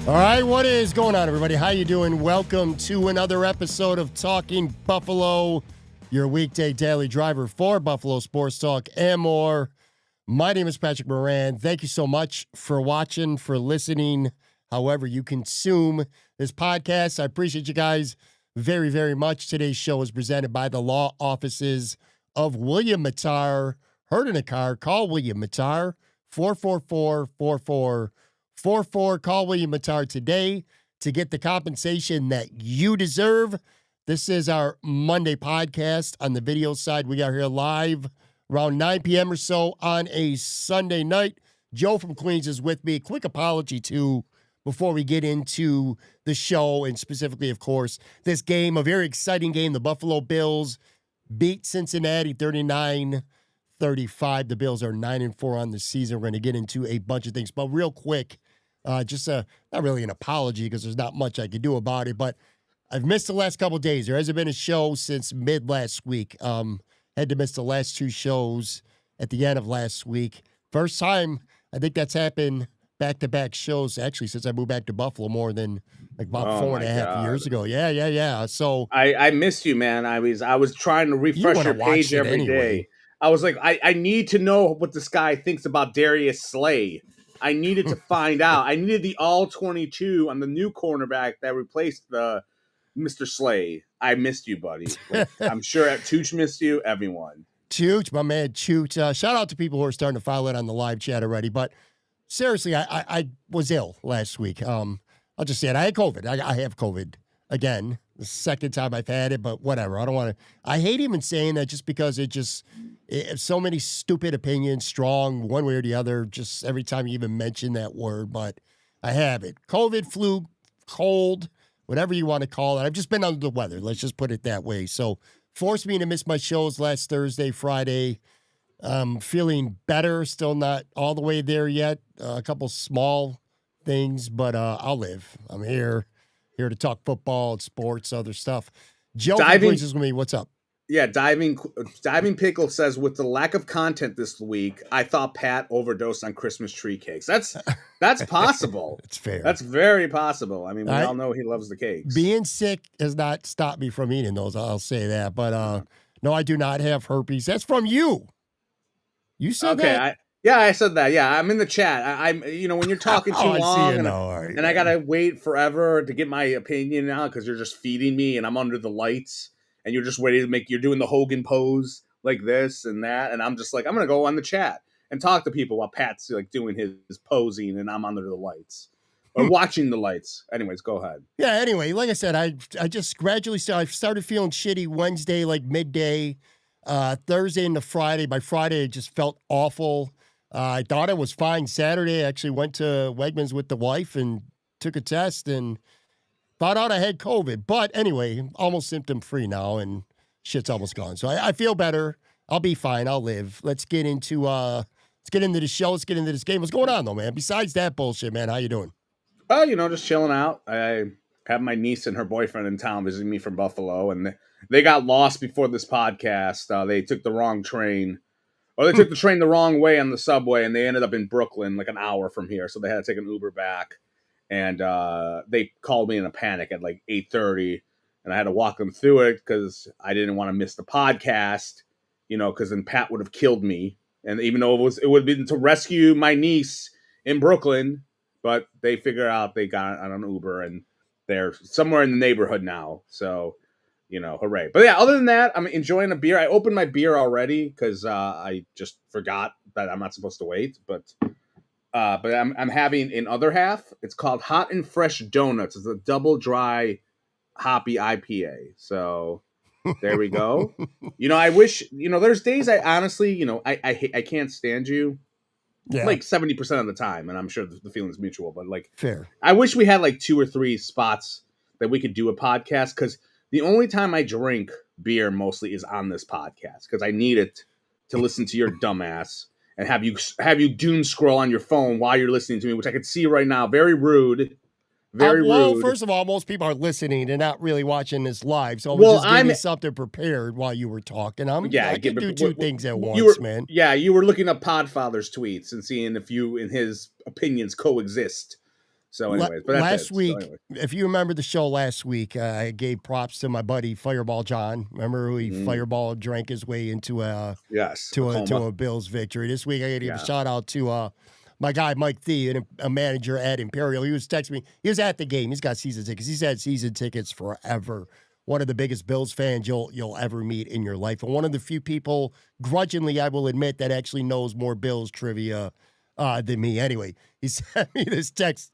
All right, what is going on, everybody? How you doing? Welcome to another episode of Talking Buffalo, your weekday daily driver for Buffalo Sports Talk and more. My name is Patrick Moran. Thank you so much for watching, for listening, however you consume this podcast. I appreciate you guys very, very much. Today's show is presented by the law offices of William Mattar. Heard in a car, call William Mattar, 444-4444. Call William Mattar today to get the compensation that you deserve. This is our Monday podcast. On the video side, we are here live around 9 p.m. or so on a Sunday night. Joe from Queens is with me. Quick apology, too, before we get into the show, and specifically, of course, this game, a very exciting game. The Buffalo Bills beat Cincinnati 39-35. The Bills are 9-4 on the season. We're going to get into a bunch of things, but real quick, just not really an apology because there's not much I can do about it, but I've missed the last couple of days. There hasn't been a show since mid last week. Had to miss the last two shows at the end of last week. First time, I think that's happened back-to-back shows, actually, since I moved back to Buffalo more than like about 4.5 years ago. Yeah. So I miss you, man. I was trying to refresh your page every day. I was like, I need to know what this guy thinks about Darius Slay. I needed to find out. I needed the all-22 on the new cornerback that replaced the Mr. Slay. I missed you, buddy. Like, I'm sure Tooch missed you. Everyone. Tooch, my man, Tooch. Shout out to people who are starting to file it on the live chat already. But seriously, I was ill last week. I'll just say it. I had COVID. I have COVID again. The second time I've had it, but whatever. I don't want to. I hate even saying that just because it so many stupid opinions, strong one way or the other, just every time you even mention that word. But I have it. COVID, flu, cold, whatever you want to call it. I've just been under the weather. Let's just put it that way. So forced me to miss my shows last Thursday, Friday. Feeling better. Still not all the way there yet. A couple small things, but I'll live. I'm here to talk football, sports, other stuff. Joe is with me. What's up? Yeah, diving pickle says, with the lack of content this week, I thought Pat overdosed on Christmas tree cakes. That's possible. It's fair. That's very possible. I mean, we all know he loves the cakes. Being sick has not stopped me from eating those. I'll say that. But no, I do not have herpes. That's from you. You said that. I said that. Yeah, I'm in the chat. I'm when you're talking too long, and I gotta wait forever to get my opinion out because you're just feeding me, and I'm under the lights, and you're just waiting to you're doing the Hogan pose like this and that, and I'm just like, I'm gonna go on the chat and talk to people while Pat's like doing his posing, and I'm under the lights or watching the lights. Anyways, go ahead. Yeah. Anyway, like I said, I just gradually started feeling shitty Wednesday, like midday, Thursday into Friday. By Friday, it just felt awful. I thought it was fine Saturday. I actually went to Wegmans with the wife and took a test and found out I had COVID. But anyway, almost symptom-free now, and shit's almost gone. So I feel better. I'll be fine. I'll live. Let's get into the show. Let's get into this game. What's going on, though, man? Besides that bullshit, man, how you doing? Just chilling out. I have my niece and her boyfriend in town visiting me from Buffalo, and they got lost before this podcast. They took the wrong train. Or they took the train the wrong way on the subway, and they ended up in Brooklyn, like an hour from here. So they had to take an Uber back. And they called me in a panic at like 8:30. And I had to walk them through it because I didn't want to miss the podcast, because then Pat would have killed me. And even though it would have been to rescue my niece in Brooklyn, but they figured out they got on an Uber, and they're somewhere in the neighborhood now. So... hooray. But yeah, other than that, I'm enjoying a beer. I opened my beer already because I just forgot that I'm not supposed to wait. But I'm having an other half. It's called Hot and Fresh Donuts. It's a double dry hoppy IPA. So there we go. I wish, there's days I honestly, I can't stand you. Yeah. Like 70% of the time. And I'm sure the feeling's mutual. But like, fair. I wish we had like 2 or 3 spots that we could do a podcast because the only time I drink beer mostly is on this podcast because I need it to listen to your dumbass and have you doom scroll on your phone while you're listening to me, which I can see right now. Very rude. Well, first of all, most people are listening. They're not really watching this live. So I was just giving something prepared while you were talking. I can do 2 things at once, man. Yeah, you were looking up Podfather's tweets and seeing if you and his opinions coexist. So anyways, but that's Last it. So week, anyway. if you remember the show last week, I gave props to my buddy Fireball John. Remember who he Fireball drank his way into a Yes, to Oklahoma. a Bills victory. This week I got to give a Yeah. shout out to my guy Mike Thee, a manager at Imperial. He was texting me. He was at the game. He's got season tickets. He's had season tickets forever. One of the biggest Bills fans you'll ever meet in your life, and one of the few people, grudgingly, I will admit, that actually knows more Bills trivia than me. Anyway, he sent me this text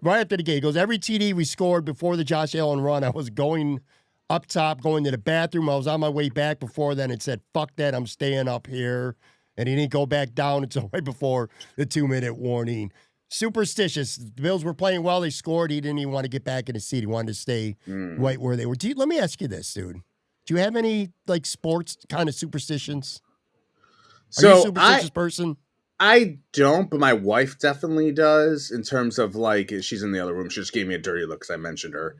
right after the game. He goes, every TD we scored before the Josh Allen run, I was going up top, going to the bathroom. I was on my way back before then. It said, fuck that, I'm staying up here. And he didn't go back down until right before the 2-minute warning. Superstitious. The Bills were playing well. They scored. He didn't even want to get back in the seat. He wanted to stay right where they were. Let me ask you this, dude. Do you have any, like, sports kind of superstitions? Are you a superstitious person? I don't, but my wife definitely does, in terms of, like, she's in the other room. She just gave me a dirty look because I mentioned her.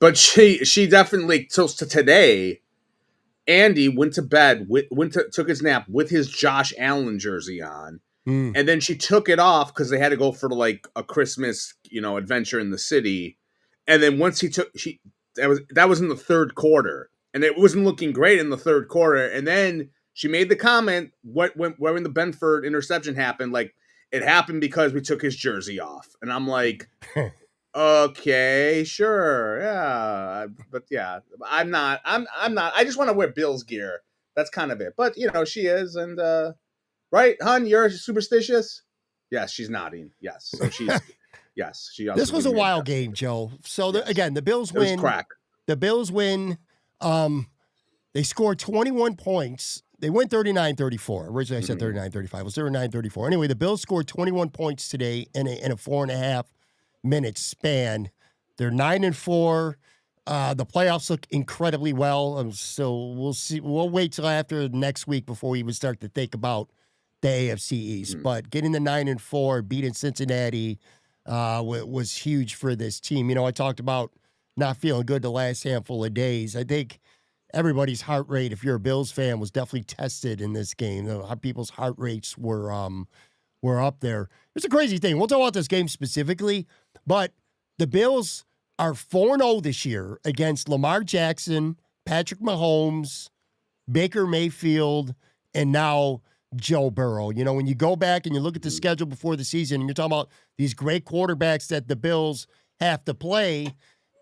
But she definitely, till to today, Andy went to bed, took his nap with his Josh Allen jersey on. And then she took it off because they had to go for, like, a Christmas, adventure in the city. And then once that was in the third quarter. And it wasn't looking great in the third quarter. And then she made the comment when the Benford interception happened, like, it happened because we took his jersey off. And I'm like, okay, sure, yeah, but yeah, I'm not. I just want to wear Bills gear. That's kind of it. But she is, and right, hon, you're superstitious. Yes, she's nodding. Yes, so she's yes. She. Also this was a wild game, Joe. So again, the Bills win. Crack. The Bills win. They scored 21 points. They went 39-34. Originally, I said 39-35. It was 39-34. Anyway, the Bills scored 21 points today in a 4.5-minute span. They're 9-4. The playoffs look incredibly well. So we'll see. We'll wait till after next week before we even start to think about the AFC East. But getting the 9-4, beating Cincinnati was huge for this team. I talked about not feeling good the last handful of days. I think everybody's heart rate, if you're a Bills fan, was definitely tested in this game. People's heart rates were up there. It's a crazy thing. We'll talk about this game specifically, but the Bills are 4-0 this year against Lamar Jackson, Patrick Mahomes, Baker Mayfield, and now Joe Burrow. When you go back and you look at the schedule before the season, and you're talking about these great quarterbacks that the Bills have to play,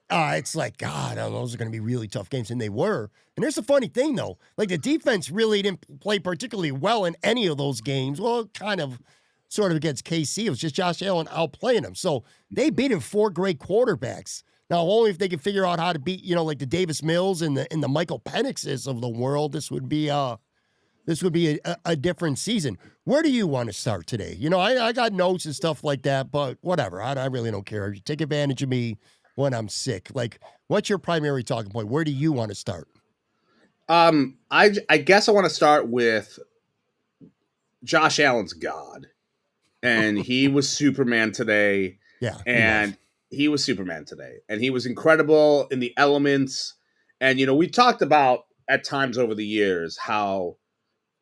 it's like, God, those are going to be really tough games, and they were. And there's the funny thing, though. Like, the defense really didn't play particularly well in any of those games. Well, kind of, sort of against KC. It was just Josh Allen outplaying them. So they beat him 4 great quarterbacks. Now, only if they can figure out how to beat, like the Davis Mills and the Michael Penixes of the world, this would be a different season. Where do you want to start today? I got notes and stuff like that, but whatever. I really don't care. You take advantage of me when I'm sick. Like, what's your primary talking point? Where do you want to start? I guess I want to start with Josh Allen's God. And he was Superman today. Yeah. And he was Superman today. And he was incredible in the elements. And, we talked about at times over the years how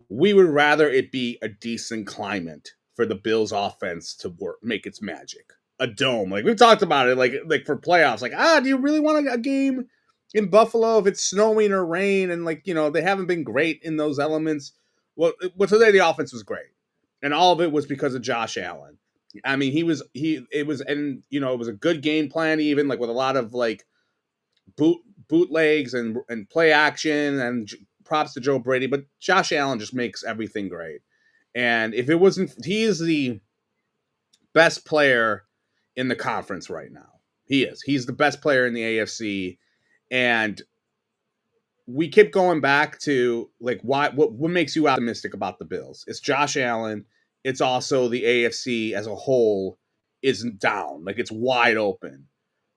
we would rather it be a decent climate for the Bills offense to make its magic. A dome. Like, we've talked about it, like for playoffs. Like, do you really want a game in Buffalo if it's snowing or rain? And, they haven't been great in those elements. Well, today the offense was great. And all of it was because of Josh Allen. I mean, it was a good game plan, even like with a lot of like bootlegs and play action, and props to Joe Brady. But Josh Allen just makes everything great. And if it wasn't, he is the best player in the conference right now. He is. He's the best player in the AFC. And we keep going back to like what makes you optimistic about the Bills? It's Josh Allen. It's also the AFC as a whole isn't down. Like, it's wide open.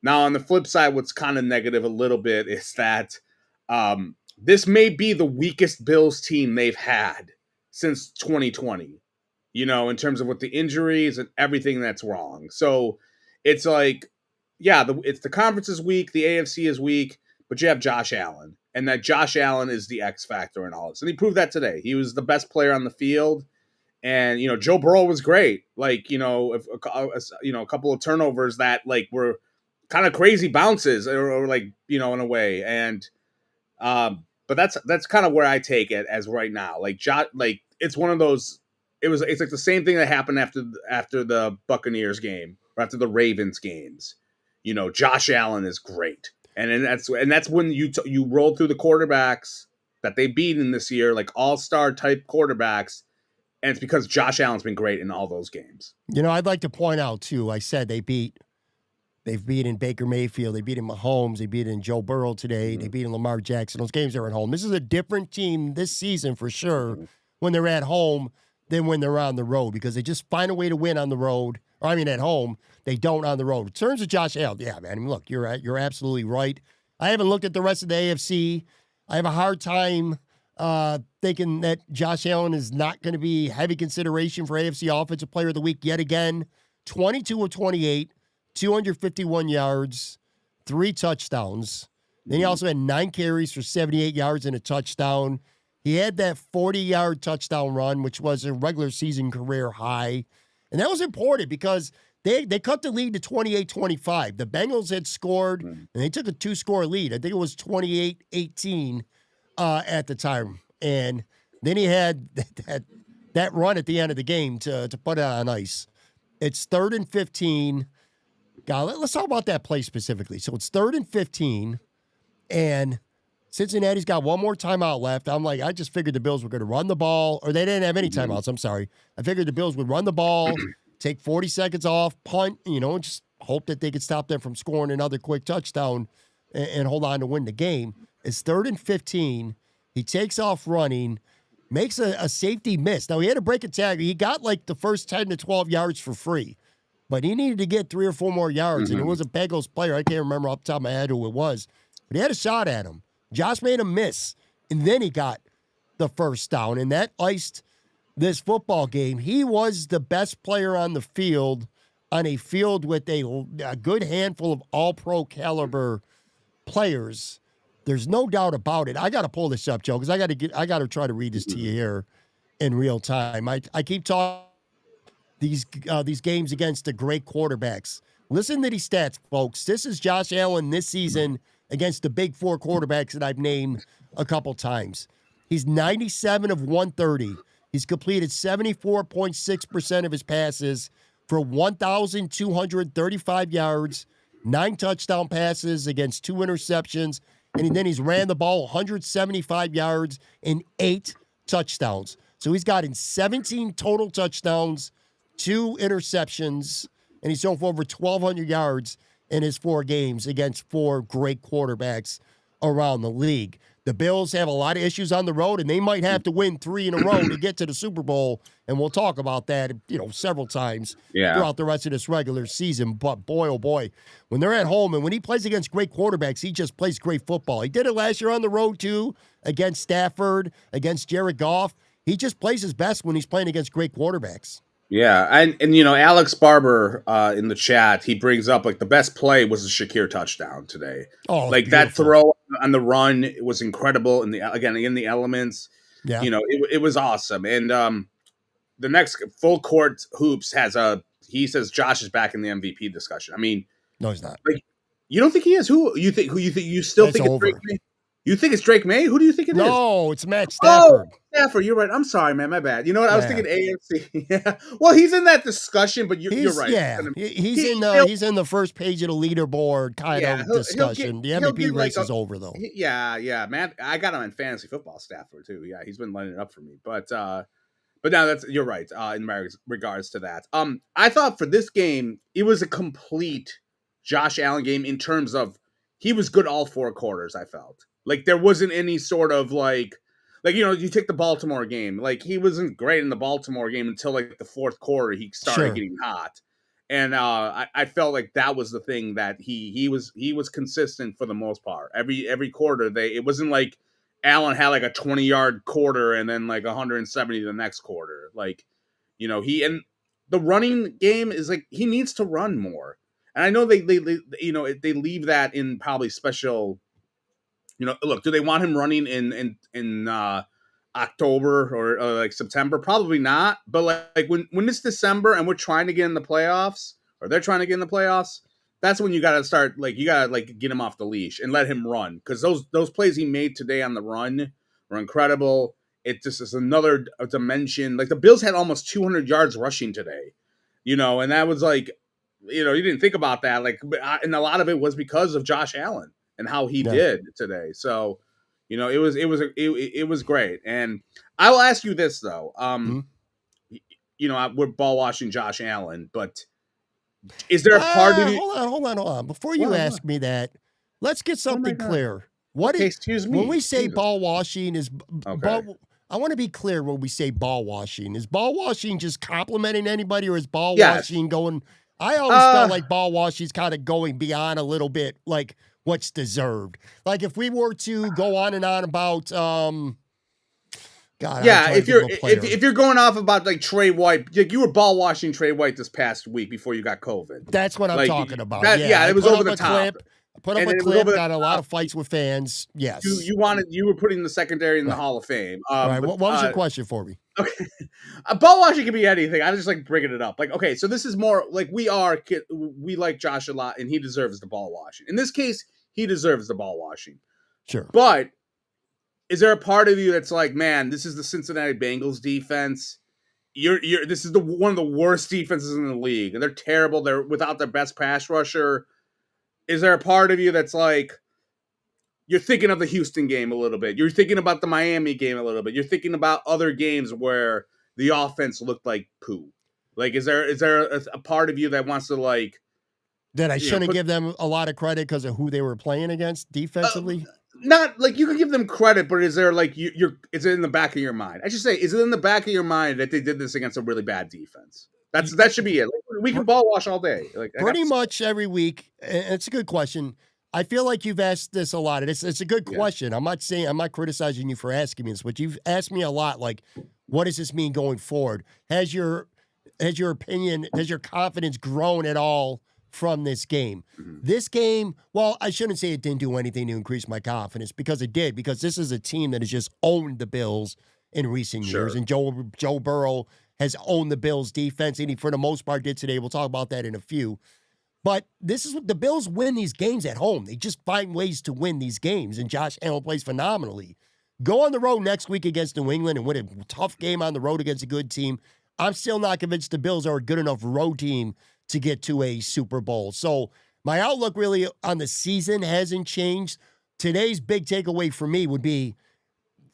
Now, on the flip side, what's kind of negative a little bit is that this may be the weakest Bills team they've had since 2020, in terms of what the injuries and everything that's wrong. So it's like, yeah, it's the conference is weak, the AFC is weak, but you have Josh Allen. And that Josh Allen is the X factor in all this. And he proved that today. He was the best player on the field. And Joe Burrow was great. Like if a couple of turnovers that like were kind of crazy bounces or like in a way. And but that's kind of where I take it as right now. Like like it's one of those. It's like the same thing that happened after the Buccaneers game or after the Ravens games. Josh Allen is great, and that's when you roll through the quarterbacks that they beat in this year, like all-star type quarterbacks, and it's because Josh Allen's been great in all those games. I'd like to point out too. I said they've beaten Baker Mayfield, they beat Mahomes, they beat Joe Burrow today, they beat Lamar Jackson. Those games are at home. This is a different team this season for sure when they're at home than when they're on the road because they just find a way to win on the road. Or I mean, at home, they don't on the road. In terms of Josh Allen, yeah, man. I mean, look, you're absolutely right. I haven't looked at the rest of the AFC. I have a hard time thinking that Josh Allen is not going to be heavy consideration for AFC Offensive Player of the Week yet again. 22 of 28, 251 yards, 3 touchdowns. Then he also had 9 carries for 78 yards and a touchdown. He had that 40-yard touchdown run, which was a regular season career high. And that was important because they cut the lead to 28-25. The Bengals had scored, and they took a 2-score lead. I think it was 28-18 at the time. And then he had that run at the end of the game to put it on ice. It's 3rd and 15. God, let's talk about that play specifically. So it's 3rd and 15, and Cincinnati's got one more timeout left. I'm like, I just figured the Bills were going to run the ball, or they didn't have any timeouts. I'm sorry. I figured the Bills would run the ball, take 40 seconds off, punt, and just hope that they could stop them from scoring another quick touchdown and hold on to win the game. It's 3rd and 15. He takes off running, makes a safety miss. Now, he had to break a tag. He got like the first 10 to 12 yards for free, but he needed to get 3 or 4 more yards, and it was a Bengals player. I can't remember off the top of my head who it was, but he had a shot at him. Josh made a miss, and then he got the first down, and that iced this football game. He was the best player on the field, on a field with a good handful of all-pro caliber players. There's no doubt about it. I got to pull this up, Joe, because I got to try to read this to you here in real time. I keep talking these games against the great quarterbacks. Listen to these stats, folks. This is Josh Allen this season against the big 4 quarterbacks that I've named a couple times. He's 97 of 130. He's completed 74.6% of his passes for 1,235 yards, 9 touchdown passes against 2 interceptions, and then he's ran the ball 175 yards and 8 touchdowns. So he's gotten 17 total touchdowns, 2 interceptions, and he's thrown for over 1,200 yards in his 4 games against 4 great quarterbacks around the league. The Bills have a lot of issues on the road, and they might have to win 3 in a row to get to the Super Bowl, and we'll talk about that, several times throughout the rest of this regular season. But boy, oh boy, when they're at home and when he plays against great quarterbacks, he just plays great football. He did it last year on the road, too, against Stafford, against Jared Goff. He just plays his best when he's playing against great quarterbacks. Yeah, and Alex Barber in the chat, he brings up like the best play was the Shakir touchdown today. Oh, like beautiful. That throw on the run, it was incredible in the elements. Yeah, it was awesome. And the next Full Court Hoops he says Josh is back in the MVP discussion. I mean, no, he's not. Like, you don't think he is? Who you think? You still think it's Drake May? You think it's Drake May? Who do you think it is? No, it's Matt Stafford. Oh, Stafford, you're right. I'm sorry, man. My bad. You know what? I was thinking AFC. Yeah. Well, he's in that discussion, but you're right. Yeah, he's in the first page of the leaderboard kind of discussion. The MVP race is over, though. Yeah, man. I got him in fantasy football, Stafford too. Yeah, he's been lining it up for me. But now you're right in regards to that. I thought for this game it was a complete Josh Allen game in terms of he was good all 4 quarters. I felt like there wasn't any sort of like you take the Baltimore game, like he wasn't great in the Baltimore game until like the 4th quarter he started getting hot, and I felt like that was the thing that he was consistent for the most part. Every quarter it wasn't like Allen had like a 20-yard quarter and then like 170 the next quarter. Like and the running game is like he needs to run more, and I know they leave that in probably special. Look, do they want him running in October or like September, probably not. But like when it's December and we're trying to get in the playoffs, or they're trying to get in the playoffs, that's when you got to start, like, you got to like get him off the leash and let him run, because those plays he made today on the run were incredible. It just is another dimension. Like, the Bills had almost 200 yards rushing today, and that was like, you didn't think about that, like, and a lot of it was because of Josh Allen and how he did today. So, it was great. And I will ask you this though, we're ball washing Josh Allen, but is there a part of you? Hold on. Before you ask me that, let's get something clear. Excuse me. When we say ball washing is I want to be clear when we say ball washing. Is ball washing just complimenting anybody, or is ball washing going? I always felt like ball washing is kind of going beyond a little bit, like what's deserved. Like if we were to go on and on about if you're going off about like Trey White, like you were ball washing Trey White this past week before you got COVID. That's what I'm talking about. It was over the top. I put up a clip, got a lot of fights with fans. Yes. You were putting the secondary in the Hall of Fame. All right. What was your question for me? Okay. Ball washing can be anything. I just like bringing it up. Like, okay, so this is more like we like Josh a lot, and he deserves the ball washing. In this case, he deserves the ball washing. Sure. But is there a part of you that's like, man, this is the Cincinnati Bengals defense. This is one of the worst defenses in the league, and they're terrible. They're without their best pass rusher. Is there a part of you that's like, you're thinking of the Houston game a little bit, you're thinking about the Miami game a little bit, you're thinking about other games where the offense looked like poo? Like, is there a part of you that wants to like that I shouldn't give them a lot of credit because of who they were playing against defensively? Not like you can give them credit, but is there like is it in the back of your mind? I should say, is it in the back of your mind that they did this against a really bad defense? That should be it. Like, we can ball wash all day. Like pretty much every week. It's a good question. I feel like you've asked this a lot. It's a good question. I'm not criticizing you for asking me this, but you've asked me a lot. Like, what does this mean going forward? Has your opinion, has your confidence grown at all from this game? Mm-hmm. This game, well, I shouldn't say it didn't do anything to increase my confidence, because it did, because this is a team that has just owned the Bills in recent years, and Joe Burrow has owned the Bills defense, and he, for the most part, did today. We'll talk about that in a few. But this is what the Bills win these games at home. They just find ways to win these games, and Josh Allen plays phenomenally. Go on the road next week against New England and win a tough game on the road against a good team. I'm still not convinced the Bills are a good enough road team to get to a Super Bowl. So my outlook really on the season hasn't changed. Today's big takeaway for me would be,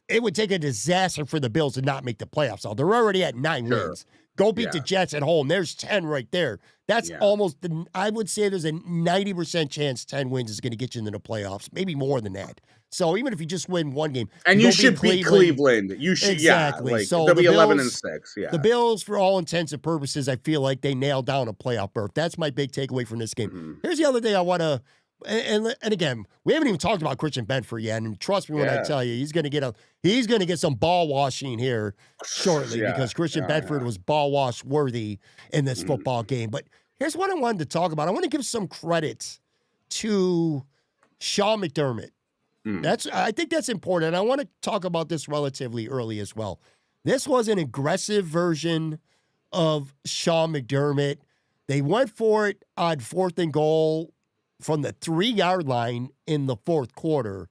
it would take a disaster for the Bills to not make the playoffs. So they're already at 9 wins. Go beat the Jets at home. There's 10 right there. That's almost, I would say there's a 90% chance 10 wins is going to get you into the playoffs, maybe more than that. So even if you just win one game. And you should beat Cleveland. You should, exactly. So they'll be 11-6. Yeah. The Bills, for all intents and purposes, I feel like they nailed down a playoff berth. That's my big takeaway from this game. Mm-hmm. Here's the other thing I want to, and again, we haven't even talked about Christian Benford yet, and trust me when I tell you, he's going to get some ball washing here shortly, because Christian Benford was ball wash worthy in this football game. But here's what I wanted to talk about. I want to give some credit to Sean McDermott. I think that's important, and I want to talk about this relatively early as well. This was an aggressive version of Sean McDermott. They went for it on 4th and goal from the 3-yard line in the 4th quarter,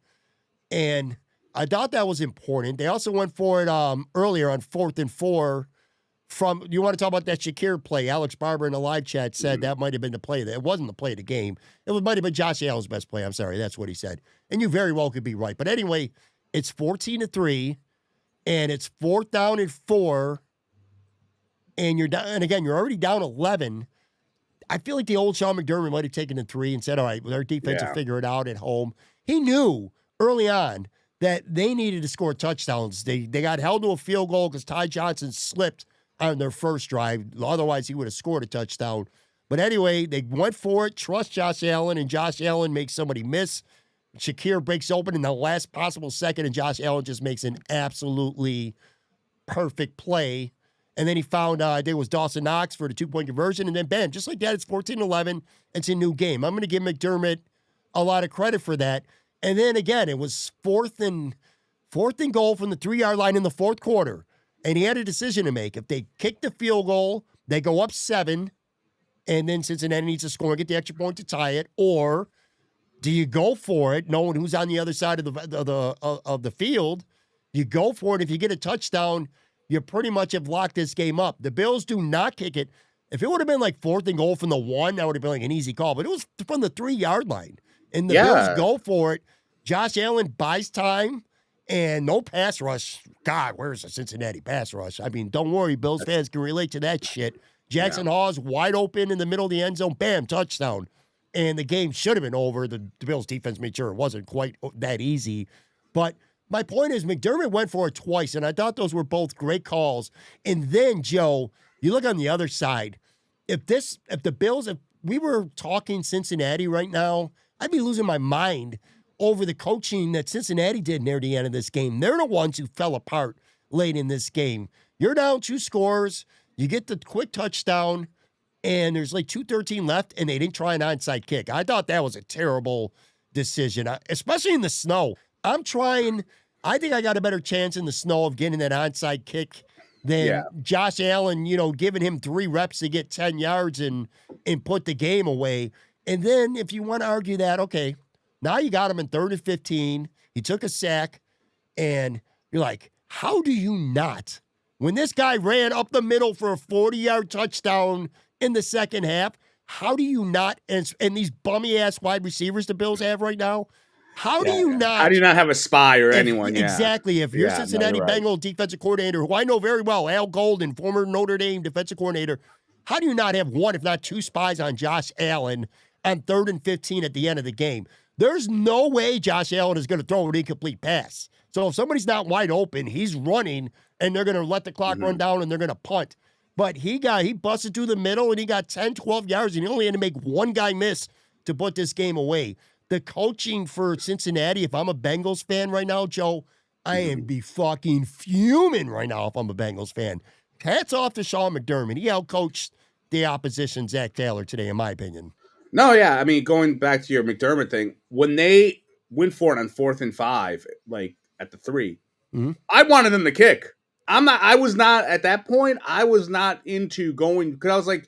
and I thought that was important. They also went for it earlier on 4th and 4 from, you want to talk about that Shakir play? Alex Barber in the live chat said that might have been the play. It wasn't the play of the game. It might have been Josh Allen's best play. I'm sorry. That's what he said. And you very well could be right. But anyway, it's 14-3, and it's 4th down and 4, and you're down. And again, you're already down 11. I feel like the old Sean McDermott might have taken the 3 and said, all right, well, their defense will figure it out at home. He knew early on that they needed to score touchdowns. They got held to a field goal because Ty Johnson slipped on their first drive. Otherwise, he would have scored a touchdown. But anyway, they went for it, trust Josh Allen, and Josh Allen makes somebody miss. Shakir breaks open in the last possible second, and Josh Allen just makes an absolutely perfect play. And then he found, I think it was Dawson Knox for the 2-point conversion. And then, bam, just like that, it's 14-11. It's a new game. I'm going to give McDermott a lot of credit for that. And then, again, it was 4th and 4th and goal from the 3-yard line in the fourth quarter, and he had a decision to make. If they kick the field goal, they go up 7, and then Cincinnati needs to score and get the extra point to tie it, or do you go for it, knowing who's on the other side of the field? You go for it. If you get a touchdown, you pretty much have locked this game up. The Bills do not kick it. If it would have been like 4th and goal from the 1, that would have been like an easy call. But it was from the 3-yard line. And the Bills go for it. Josh Allen buys time and no pass rush. God, where's the Cincinnati pass rush? I mean, don't worry. Bills fans can relate to that shit. Jackson Hawes wide open in the middle of the end zone. Bam, touchdown. And the game should have been over. The Bills defense made sure it wasn't quite that easy. But my point is, McDermott went for it twice, and I thought those were both great calls. And then, Joe, you look on the other side. If we were talking Cincinnati right now, I'd be losing my mind over the coaching that Cincinnati did near the end of this game. They're the ones who fell apart late in this game. You're down 2 scores. You get the quick touchdown, and there's like 2:13 left, and they didn't try an onside kick. I thought that was a terrible decision, especially in the snow. I think I got a better chance in the snow of getting that onside kick than Josh Allen, giving him 3 reps to get 10 yards and put the game away. And then if you want to argue that, okay, now you got him in 3rd and 15. He took a sack, and you're like, how do you not? When this guy ran up the middle for a 40-yard touchdown in the second half, how do you not, and these bummy-ass wide receivers the Bills have right now, how do you not have a spy or anyone? Exactly. If you're Cincinnati Bengals defensive coordinator, who I know very well, Al Golden, former Notre Dame defensive coordinator, how do you not have 1, if not 2 spies on Josh Allen on 3rd and 15 at the end of the game? There's no way Josh Allen is going to throw an incomplete pass. So if somebody's not wide open, he's running, and they're going to let the clock run down, and they're going to punt. But he busted through the middle, and he got 10, 12 yards, and he only had to make 1 guy miss to put this game away. The coaching for Cincinnati, if I'm a Bengals fan right now, Joe, I am be fucking fuming right now if I'm a Bengals fan. Hats off to Sean McDermott. He outcoached the opposition, Zach Taylor, today, in my opinion. No, yeah. I mean, going back to your McDermott thing, when they went for it on 4th and 5, like at the 3, I wanted them to kick. I was not, at that point, I was not into going, because I was like,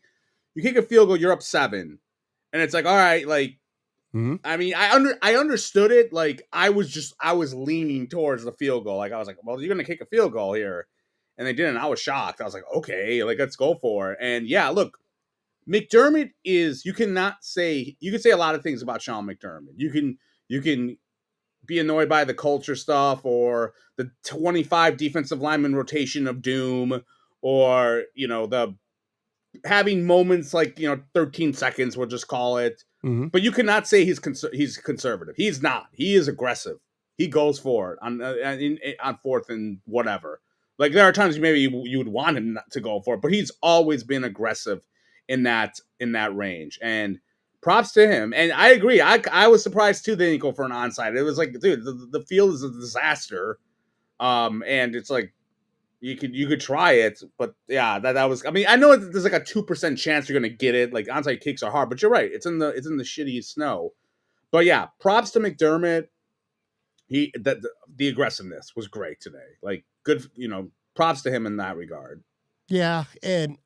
you kick a field goal, you're up 7. And it's like, all right, like, I mean, I understood it. Like, I was leaning towards the field goal. Like, I was like, well, you're going to kick a field goal here. And they didn't. I was shocked. I was like, okay, like, let's go for it. And yeah, look, McDermott you can say a lot of things about Sean McDermott. You can be annoyed by the culture stuff, or the 25 defensive lineman rotation of doom, or, the having moments like, 13 seconds, we'll just call it. But you cannot say he's conservative. He's not. He is aggressive. He goes for it on 4th and whatever. Like, there are times maybe you would want him not to go for it, but he's always been aggressive in that range. And props to him. And I agree. I was surprised too they didn't go for an onside. It was like, dude, the field is a disaster. And it's like, you could try it, but yeah, that was. I mean, I know there's like a 2% chance you're gonna get it. Like, onside kicks are hard, but you're right. It's in the shitty snow. But yeah, props to McDermott. The aggressiveness was great today. Like, good, props to him in that regard. Yeah, and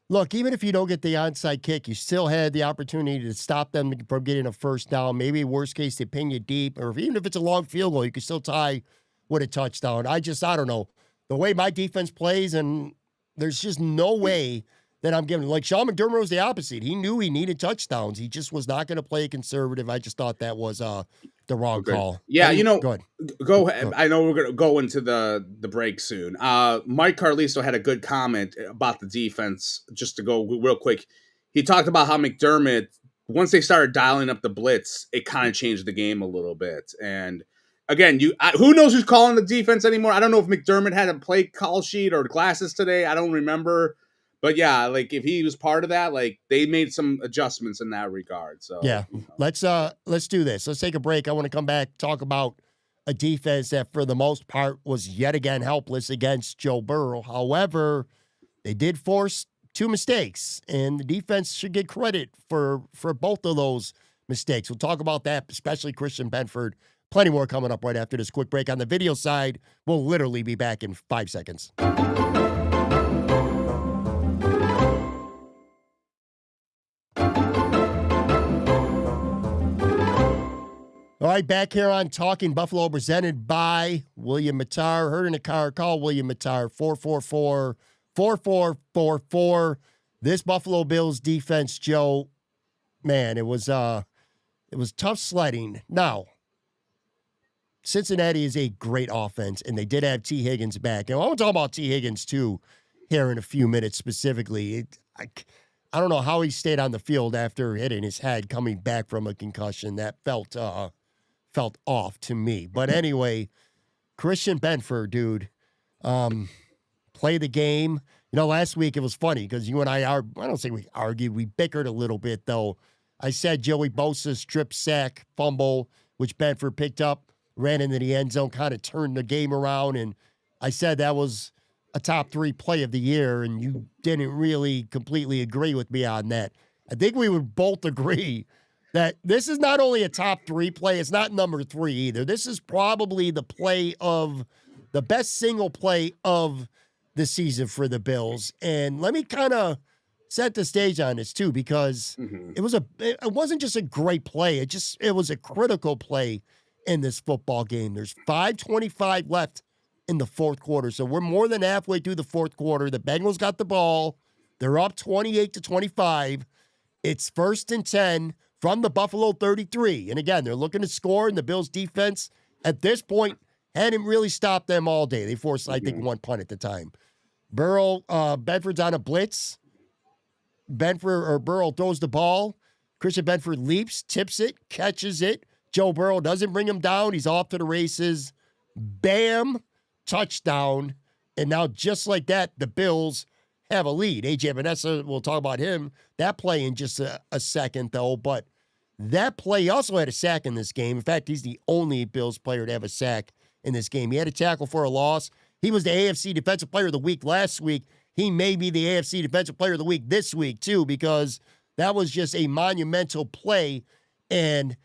look, even if you don't get the onside kick, you still had the opportunity to stop them from getting a first down. Maybe worst case, they pin you deep, or even if it's a long field goal, you can still tie with a touchdown. I don't know. The way my defense plays, and there's just no way that I'm giving. Like, Sean McDermott was the opposite. He knew he needed touchdowns. He just was not going to play conservative. I just thought that was the wrong call. Yeah, go ahead. Go ahead. I know we're going to go into the break soon. Mike Carlisto had a good comment about the defense, just to go real quick. He talked about how McDermott, once they started dialing up the blitz, it kind of changed the game a little bit. And again, who knows who's calling the defense anymore? I don't know if McDermott had a play call sheet or glasses today. I don't remember. But yeah, like, if he was part of that, like, they made some adjustments in that regard. So yeah, let's do this. Let's take a break. I want to come back, talk about a defense that for the most part was yet again helpless against Joe Burrow. However, they did force 2 mistakes, and the defense should get credit for both of those mistakes. We'll talk about that, especially Christian Benford. Plenty more coming up right after this quick break. On the video side, we'll literally be back in 5 seconds. All right, back here on Talking Buffalo, presented by William Mattar. Heard in a car, call William Mattar, 444-4444. This Buffalo Bills defense, Joe, man, it was tough sledding. Now, Cincinnati is a great offense, and they did have T. Higgins back. And I want to talk about T. Higgins, too, here in a few minutes specifically. I don't know how he stayed on the field after hitting his head coming back from a concussion. That felt off to me. But anyway, Christian Benford, dude, play the game. You know, last week it was funny because you and I don't say we argued, we bickered a little bit, though. I said Joey Bosa's strip sack fumble, which Benford picked up, ran into the end zone, kind of turned the game around, and I said that was a top 3 play of the year, and you didn't really completely agree with me on that. I think we would both agree that this is not only a top 3 play, it's not number 3 either. This is probably the best single play of the season for the Bills. And let me kind of set the stage on this too, because it wasn't just a great play. It was a critical play in this football game. There's 5:25 left in the fourth quarter. So we're more than halfway through the fourth quarter. The Bengals got the ball. They're up 28-25. It's 1st and 10 from the Buffalo 33. And again, they're looking to score, and the Bills defense at this point hadn't really stopped them all day. They forced, I think, 1 punt at the time. Benford's on a blitz. Burrow throws the ball. Christian Benford leaps, tips it, catches it. Joe Burrow doesn't bring him down. He's off to the races. Bam, touchdown. And now, just like that, the Bills have a lead. AJ Epenesa, we'll talk about him. That play in just a second, though. But that play also had a sack in this game. In fact, he's the only Bills player to have a sack in this game. He had a tackle for a loss. He was the AFC Defensive Player of the Week last week. He may be the AFC Defensive Player of the Week this week, too, because that was just a monumental play. And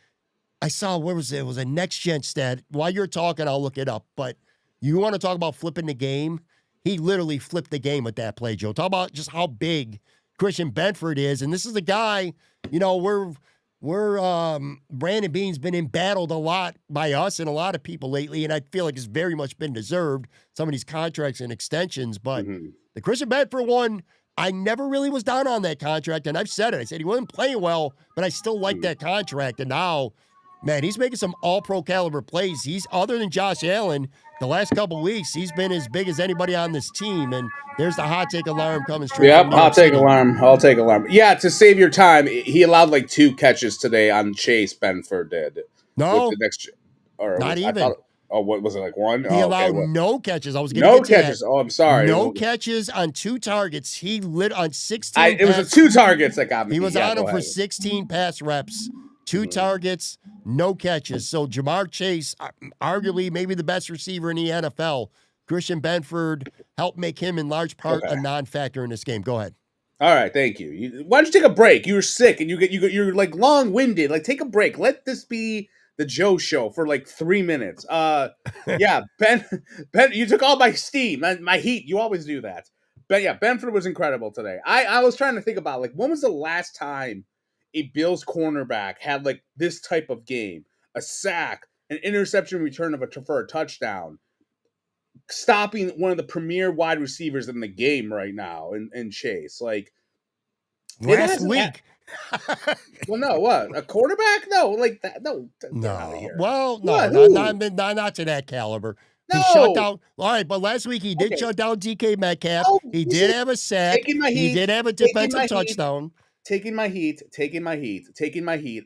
I saw, where was it? It was a next-gen stat. While you're talking, I'll look it up. But you want to talk about flipping the game? He literally flipped the game with that play, Joe. Talk about just how big Christian Benford is. And this is the guy, you know, Brandon Beane's been embattled a lot by us and a lot of people lately, and I feel like it's very much been deserved, some of these contracts and extensions. But the Christian Benford one, I never really was down on that contract, and I've said it. I said he wasn't playing well, but I still like that contract. And now, man, he's making some all-pro caliber plays. He's, other than Josh Allen, the last couple weeks, he's been as big as anybody on this team. And there's the hot take alarm coming straight from New York City. I'll take alarm. Yeah, to save your time, he allowed like 2 catches today on Chase. Benford did. No, not even. What was it, like 1? He allowed no catches. I was going to get to catches. that. Oh, I'm sorry. No catches on 2 targets. He lit on 16. It was the 2 targets that got me. He was on him for 16 pass reps. 2 targets, no catches. So Jamar Chase, arguably maybe the best receiver in the NFL. Christian Benford helped make him in large part a non-factor in this game. Go ahead. All right, thank you. Why don't you take a break? You were sick and you're like long-winded. Like, take a break. Let this be the Joe show for like 3 minutes. Yeah, Ben, you took all my steam, my heat. You always do that. But yeah, Benford was incredible today. I was trying to think about, like, when was the last time a Bills cornerback had like this type of game, a sack, an interception return for a touchdown, stopping one of the premier wide receivers in the game right now in Chase. Like, last week. Well, no, what? A quarterback? No, like that. No. Well, no, not to that caliber. No. He shut down. All right, but last week he did shut down DK Metcalf. He did have a sack. He did have a defensive touchdown. Taking my heat,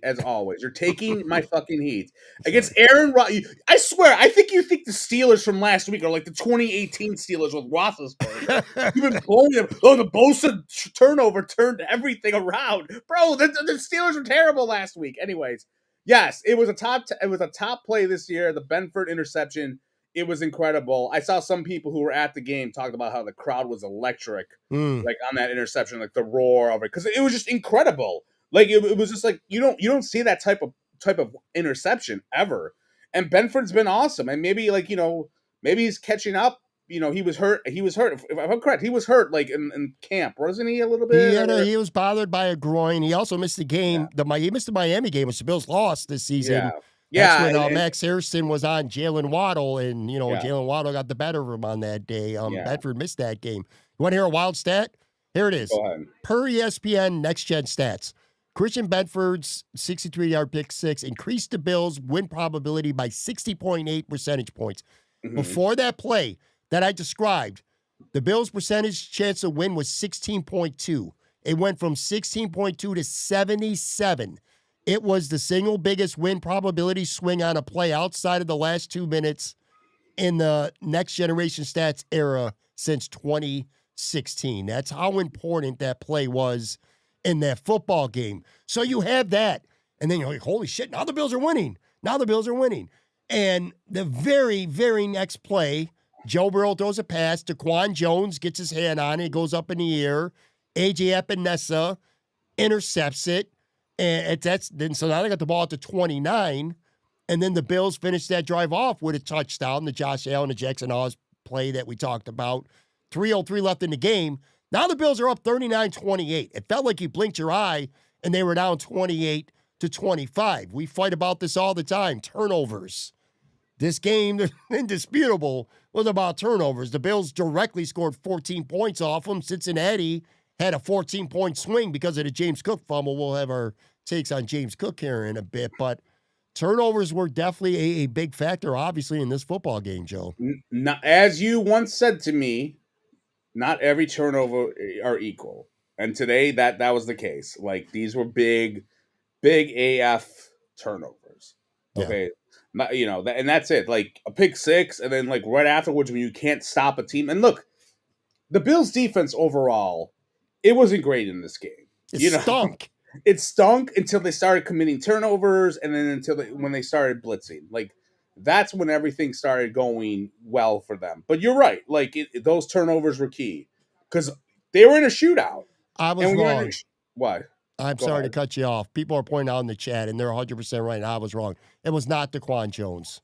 as always. You're taking my fucking heat. Against Aaron Rodgers. I swear, I think you think the Steelers from last week are like the 2018 Steelers with Roethlisberger. You've been blowing them. Oh, the Bosa turnover turned everything around. Bro, the Steelers were terrible last week. Anyways, yes, it was a top play this year, the Benford interception. It was incredible. I saw some people who were at the game talk about how the crowd was electric, like on that interception, like the roar of it, because it was just incredible. Like it was just like you don't see that type of interception ever. And Benford's been awesome. And maybe maybe he's catching up. He was hurt. If I'm correct, he was hurt like in camp, wasn't he? A little bit. He was bothered by a groin. He also missed the game. Yeah. He missed the Miami game, which the Bills lost this season. Yeah. That's Yeah. when Max Harrison was on Jalen Waddle, and Yeah. Jalen Waddle got the better of him on that day. Yeah. Bedford missed that game. You want to hear a wild stat? Here it is. Go ahead. Per ESPN Next Gen Stats, Christian Bedford's 63-yard pick six increased the Bills' win probability by 60.8 percentage points. Mhm. Before that play that I described, the Bills' percentage chance to win was 16.2. It went from 16.2 to 77. It was the single biggest win probability swing on a play outside of the last 2 minutes in the Next Generation Stats era since 2016. That's how important that play was in that football game. So you have that, and then you're like, holy shit, now the Bills are winning. And the very, very next play, Joe Burrow throws a pass. DaQuan Jones gets his hand on it. It goes up in the air. AJ Epenesa intercepts it. And so now they got the ball at the 29. And then the Bills finish that drive off with a touchdown, the Josh Allen, the Jackson Oz play that we talked about. 3:03 left in the game. Now the Bills are up 39-28. It felt like you blinked your eye and they were down 28-25. We fight about this all the time. Turnovers. This game, indisputable, was about turnovers. The Bills directly scored 14 points off them. Cincinnati had a 14-point swing because of the James Cook fumble. We'll have our takes on James Cook here in a bit, but turnovers were definitely a big factor, obviously, in this football game, Joe. As you once said to me, not every turnover are equal. And today that was the case. Like, these were big AF turnovers. Okay. Yeah. And that's it. Like a pick six, and then like right afterwards when you can't stop a team. And look, the Bills defense overall, it wasn't great in this game. It stunk. It stunk until they started committing turnovers, and then when they started blitzing. Like, that's when everything started going well for them. But you're right. Like, those turnovers were key because they were in a shootout. I was wrong. What? I'm sorry to cut you off. People are pointing out in the chat, and they're 100% right. I was wrong. It was not DaQuan Jones.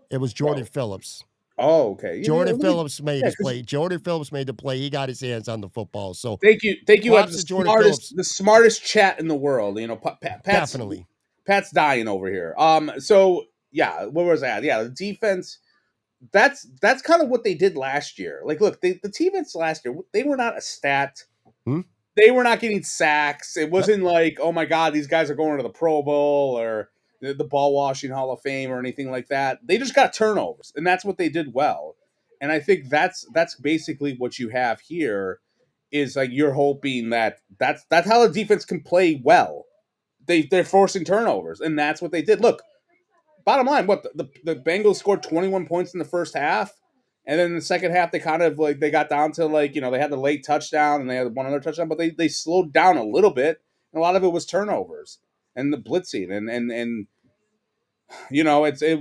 It was Jordan Phillips. Oh, okay. Jordan Phillips made his play. Jordan Phillips made the play. He got his hands on the football. So thank you. The smartest chat in the world. Definitely. Pat's dying over here. So yeah, what was that? Yeah, the defense. That's kind of what they did last year. Like, look, the defense last year, they were not a stat. They were not getting sacks. It wasn't like, oh my God, these guys are going to the Pro Bowl or the ball washing Hall of Fame or anything like that. They just got turnovers, and that's what they did well. And I think that's basically what you have here is like you're hoping that's how the defense can play well. They're forcing turnovers, and that's what they did. Look, bottom line, what the Bengals scored 21 points in the first half, and then in the second half they kind of like they got down to like they had the late touchdown and they had one other touchdown, but they slowed down a little bit, and a lot of it was turnovers and the blitzing and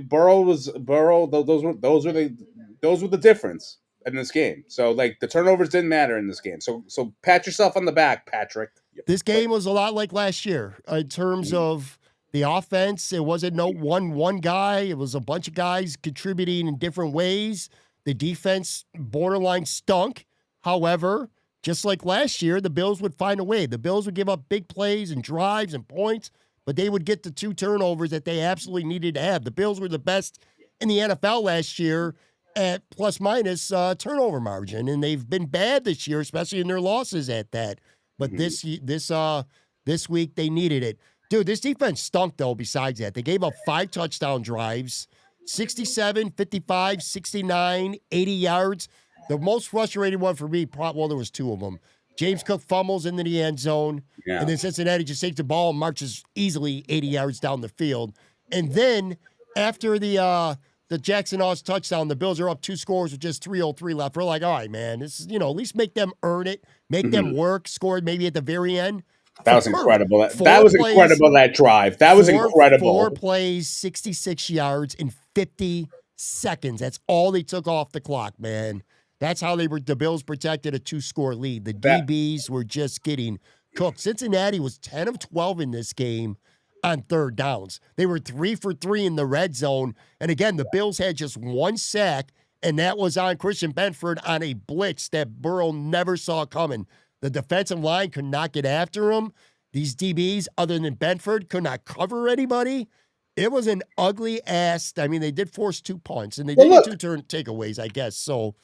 Burrow. Those were the difference in this game. So like the turnovers didn't matter in this game. So pat yourself on the back, Patrick. This game was a lot like last year in terms of the offense. It wasn't no one guy. It was a bunch of guys contributing in different ways. The defense borderline stunk. However, just like last year, the Bills would find a way. The Bills would give up big plays and drives and points, but they would get the 2 turnovers that they absolutely needed to have. The Bills were the best in the NFL last year at plus-minus turnover margin, and they've been bad this year, especially in their losses at that. But this week, they needed it. Dude, this defense stunk, though, besides that. They gave up 5 touchdown drives, 67, 55, 69, 80 yards. The most frustrating one for me, well, there was 2 of them. James Cook fumbles into the end zone, and then Cincinnati just takes the ball and marches easily 80 yards down the field. And then after the Jackson Oz touchdown, the Bills are up 2 scores with just 3:03 left. We're like, all right, man, this is, at least make them earn it, make them work, score maybe at the very end. That was incredible. That was incredible, that drive. That was incredible. 4 plays, 66 yards in 50 seconds. That's all they took off the clock, man. That's how the Bills protected a 2-score lead. The DBs were just getting cooked. Cincinnati was 10 of 12 in this game on third downs. They were 3 for 3 in the red zone. And again, the Bills had just one sack, and that was on Christian Benford on a blitz that Burrow never saw coming. The defensive line could not get after him. These DBs, other than Benford, could not cover anybody. It was an ugly ass. I mean, they did force 2 punts, and they did get 2 turn takeaways, I guess. So,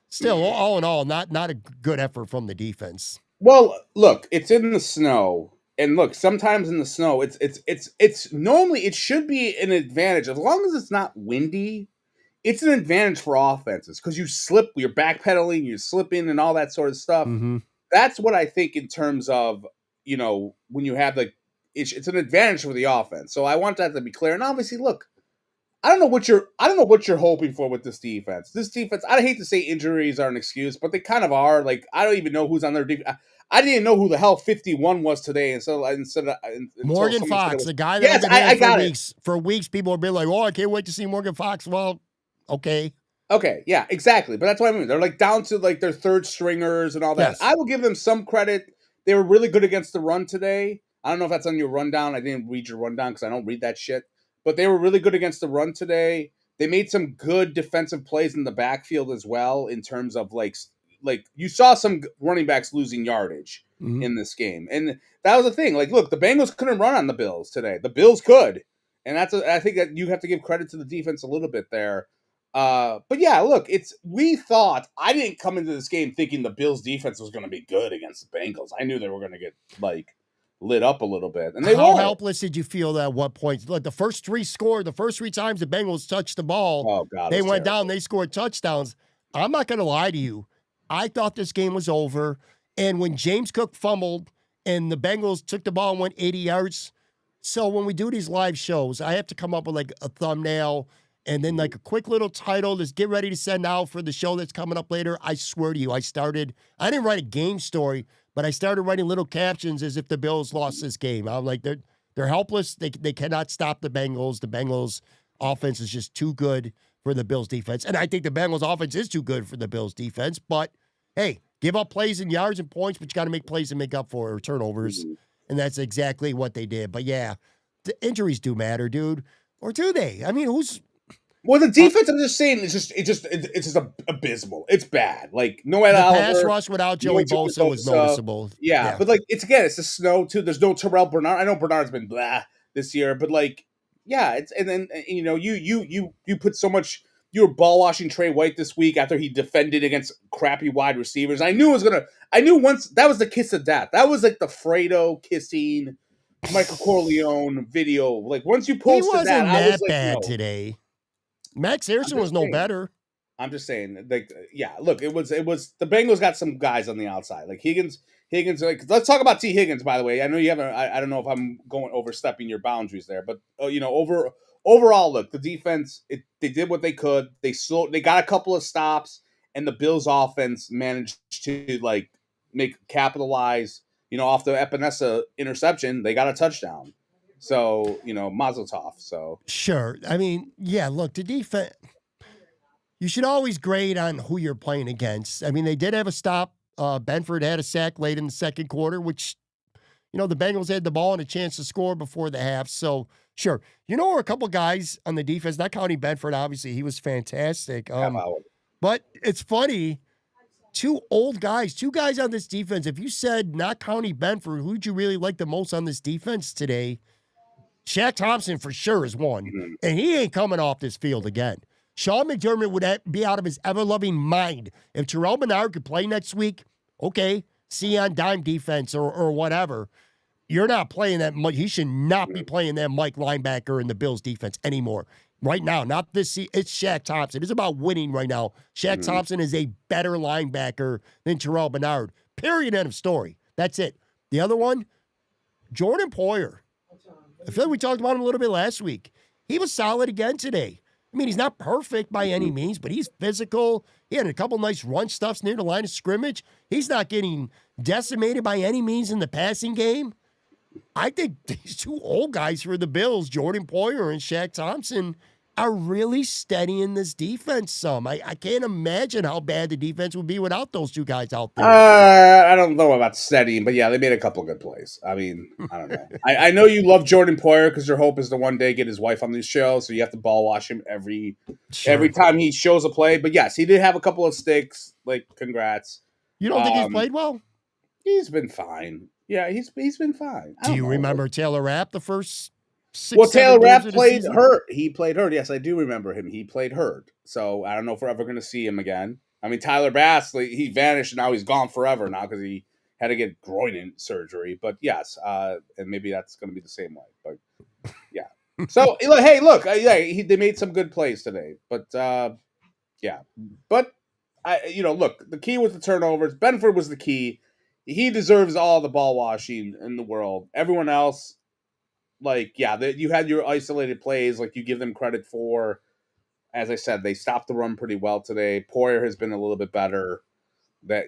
still, all in all, not a good effort from the defense. Well, look, it's in the snow. And look, sometimes in the snow, it's normally it should be an advantage as long as it's not windy. It's an advantage for offenses because you slip, you're backpedaling, you're slipping, and all that sort of stuff. Mm-hmm. That's what I think in terms of when you have it's an advantage for the offense. So I want that to be clear. And obviously, look, I don't know what you're hoping for with this defense. This defense, I hate to say injuries are an excuse, but they kind of are. Like I don't even know who's on their defense. I didn't know who the hell 51 was today. Instead of Morgan Fox, the guy that I got for weeks, people have been like, "Oh, I can't wait to see Morgan Fox." Well, okay, yeah, exactly. But that's what I mean. They're like down to like their third stringers and all that. Yes. I will give them some credit. They were really good against the run today. I don't know if that's on your rundown. I didn't read your rundown because I don't read that shit. But they were really good against the run today. They made some good defensive plays in the backfield as well in terms of like you saw some running backs losing yardage in this game. And that was the thing. Like, look, the Bengals couldn't run on the Bills today. The Bills could. And I think that you have to give credit to the defense a little bit there. But yeah, look, I didn't come into this game thinking the Bills defense was going to be good against the Bengals. I knew they were going to get lit up a little bit. And how helpless did you feel at what point? Like the first 3 times the Bengals touched the ball, oh God, they went down, they scored touchdowns. I'm not going to lie to you. I thought this game was over. And when James Cook fumbled and the Bengals took the ball and went 80 yards. So when we do these live shows, I have to come up with like a thumbnail and then like a quick little title to get ready to send out for the show that's coming up later. I swear to you, I didn't write a game story, but I started writing little captions as if the Bills lost this game. I'm like, they're helpless. They cannot stop the Bengals. The Bengals offense is just too good for the Bills defense. And I think the Bengals offense is too good for the Bills defense. But, hey, give up plays and yards and points, but you got to make plays and make up for it, or turnovers. And that's exactly what they did. But, yeah, the injuries do matter, dude. Or do they? I mean, Well, the defense, I'm just saying, it's just abysmal. It's bad. Like, no matter the pass rush without Joey Bosa was noticeable. Yeah, but like it's the snow too. There's no Terrell Bernard. I know Bernard's been blah this year, but like, yeah, you put so much. You were ball washing Trey White this week after he defended against crappy wide receivers. I knew once that was the kiss of death. That was like the Fredo kissing Michael Corleone video. Like once you posted that, I was like, bad no. today. Max Harrison was no better. I'm just saying, like, yeah. Look, it was the Bengals got some guys on the outside, like Higgins. Like, let's talk about T. Higgins. By the way, I know you haven't. I don't know if I'm overstepping your boundaries there, but overall, look, the defense. They did what they could. They got a couple of stops, and the Bills' offense managed to capitalize. Off the Epenesa interception, they got a touchdown. So, mazel tov. So sure. I mean, yeah, look, the defense, you should always grade on who you're playing against. I mean, they did have a stop. Benford had a sack late in the second quarter, which, the Bengals had the ball and a chance to score before the half. So, sure. Were a couple guys on the defense, not counting Benford, obviously. He was fantastic. But it's funny, two guys on this defense. If you said not counting Benford, who'd you really like the most on this defense today? Shaq Thompson for sure is one, and he ain't coming off this field again. Sean McDermott would be out of his ever-loving mind if Terrell Bernard could play next week. Okay, see on dime defense or whatever. You're not playing that much. He should not be playing that Mike linebacker in the Bills defense anymore. Right now, not this season. It's Shaq Thompson. It's about winning right now. Shaq Thompson is a better linebacker than Terrell Bernard. Period. End of story. That's it. The other one, Jordan Poyer. I feel like we talked about him a little bit last week. He was solid again today. I mean, he's not perfect by any means, but he's physical. He had a couple nice run stuffs near the line of scrimmage. He's not getting decimated by any means in the passing game. I think these two old guys for the Bills, Jordan Poyer and Shaq Thompson, are really steadying this defense some. I can't imagine how bad the defense would be without those two guys out there. I don't know about steadying, but yeah, they made a couple good plays. I mean, I don't know. I know you love Jordan Poyer because your hope is to one day get his wife on this show, so you have to ball wash him every time he shows a play. But yes, he did have a couple of sticks. Like, congrats. You don't think he's played well? He's been fine. Yeah, he's been fine. Do you remember Taylor Rapp the first 6, well, 7 Taylor games Rapp of the played season? hurt. He played hurt. Yes, I do remember him. He played hurt. So I don't know if we're ever going to see him again. I mean, Tyler Bass, he vanished and now he's gone forever now because he had to get groin surgery. But yes, and maybe that's going to be the same way. But yeah. So hey, look, they made some good plays today. But yeah, but look, the key was the turnovers. Benford was the key. He deserves all the ball washing in the world. Everyone else, you had your isolated plays, like you give them credit for. As I said, they stopped the run pretty well today. Poyer has been a little bit better. But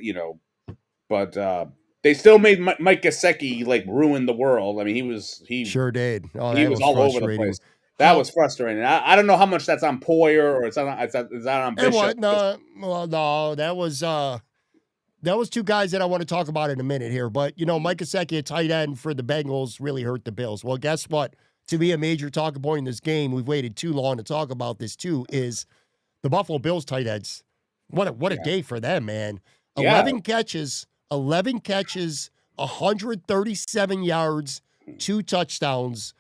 they still made Mike Gesicki ruin the world. I mean, he sure did. Oh, he that was was all over the frustrating. place. That was frustrating. I don't know how much that's on Poyer or is that on Bishop. No, that was two guys that I want to talk about in a minute here. But, Mike Gesicki, a tight end for the Bengals, really hurt the Bills. Well, guess what? To be a major talking point in this game, we've waited too long to talk about this too, is the Buffalo Bills tight ends. What a day for them, man. 11 catches, 137 yards, 2 touchdowns.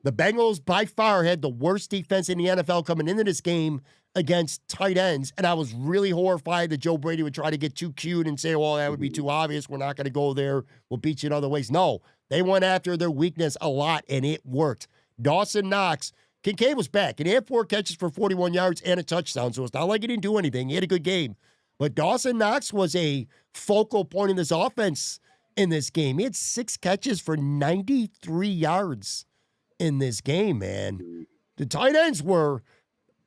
The Bengals by far had the worst defense in the NFL coming into this game against tight ends, and I was really horrified that Joe Brady would try to get too cute and say, well, that would be too obvious. We're not going to go there. We'll beat you in other ways. No, they went after their weakness a lot, and it worked. Dawson Knox, Kincaid was back, and he had 4 catches for 41 yards and a touchdown, so it's not like he didn't do anything. He had a good game. But Dawson Knox was a focal point in this offense in this game. He had 6 catches for 93 yards in this game, man. The tight ends were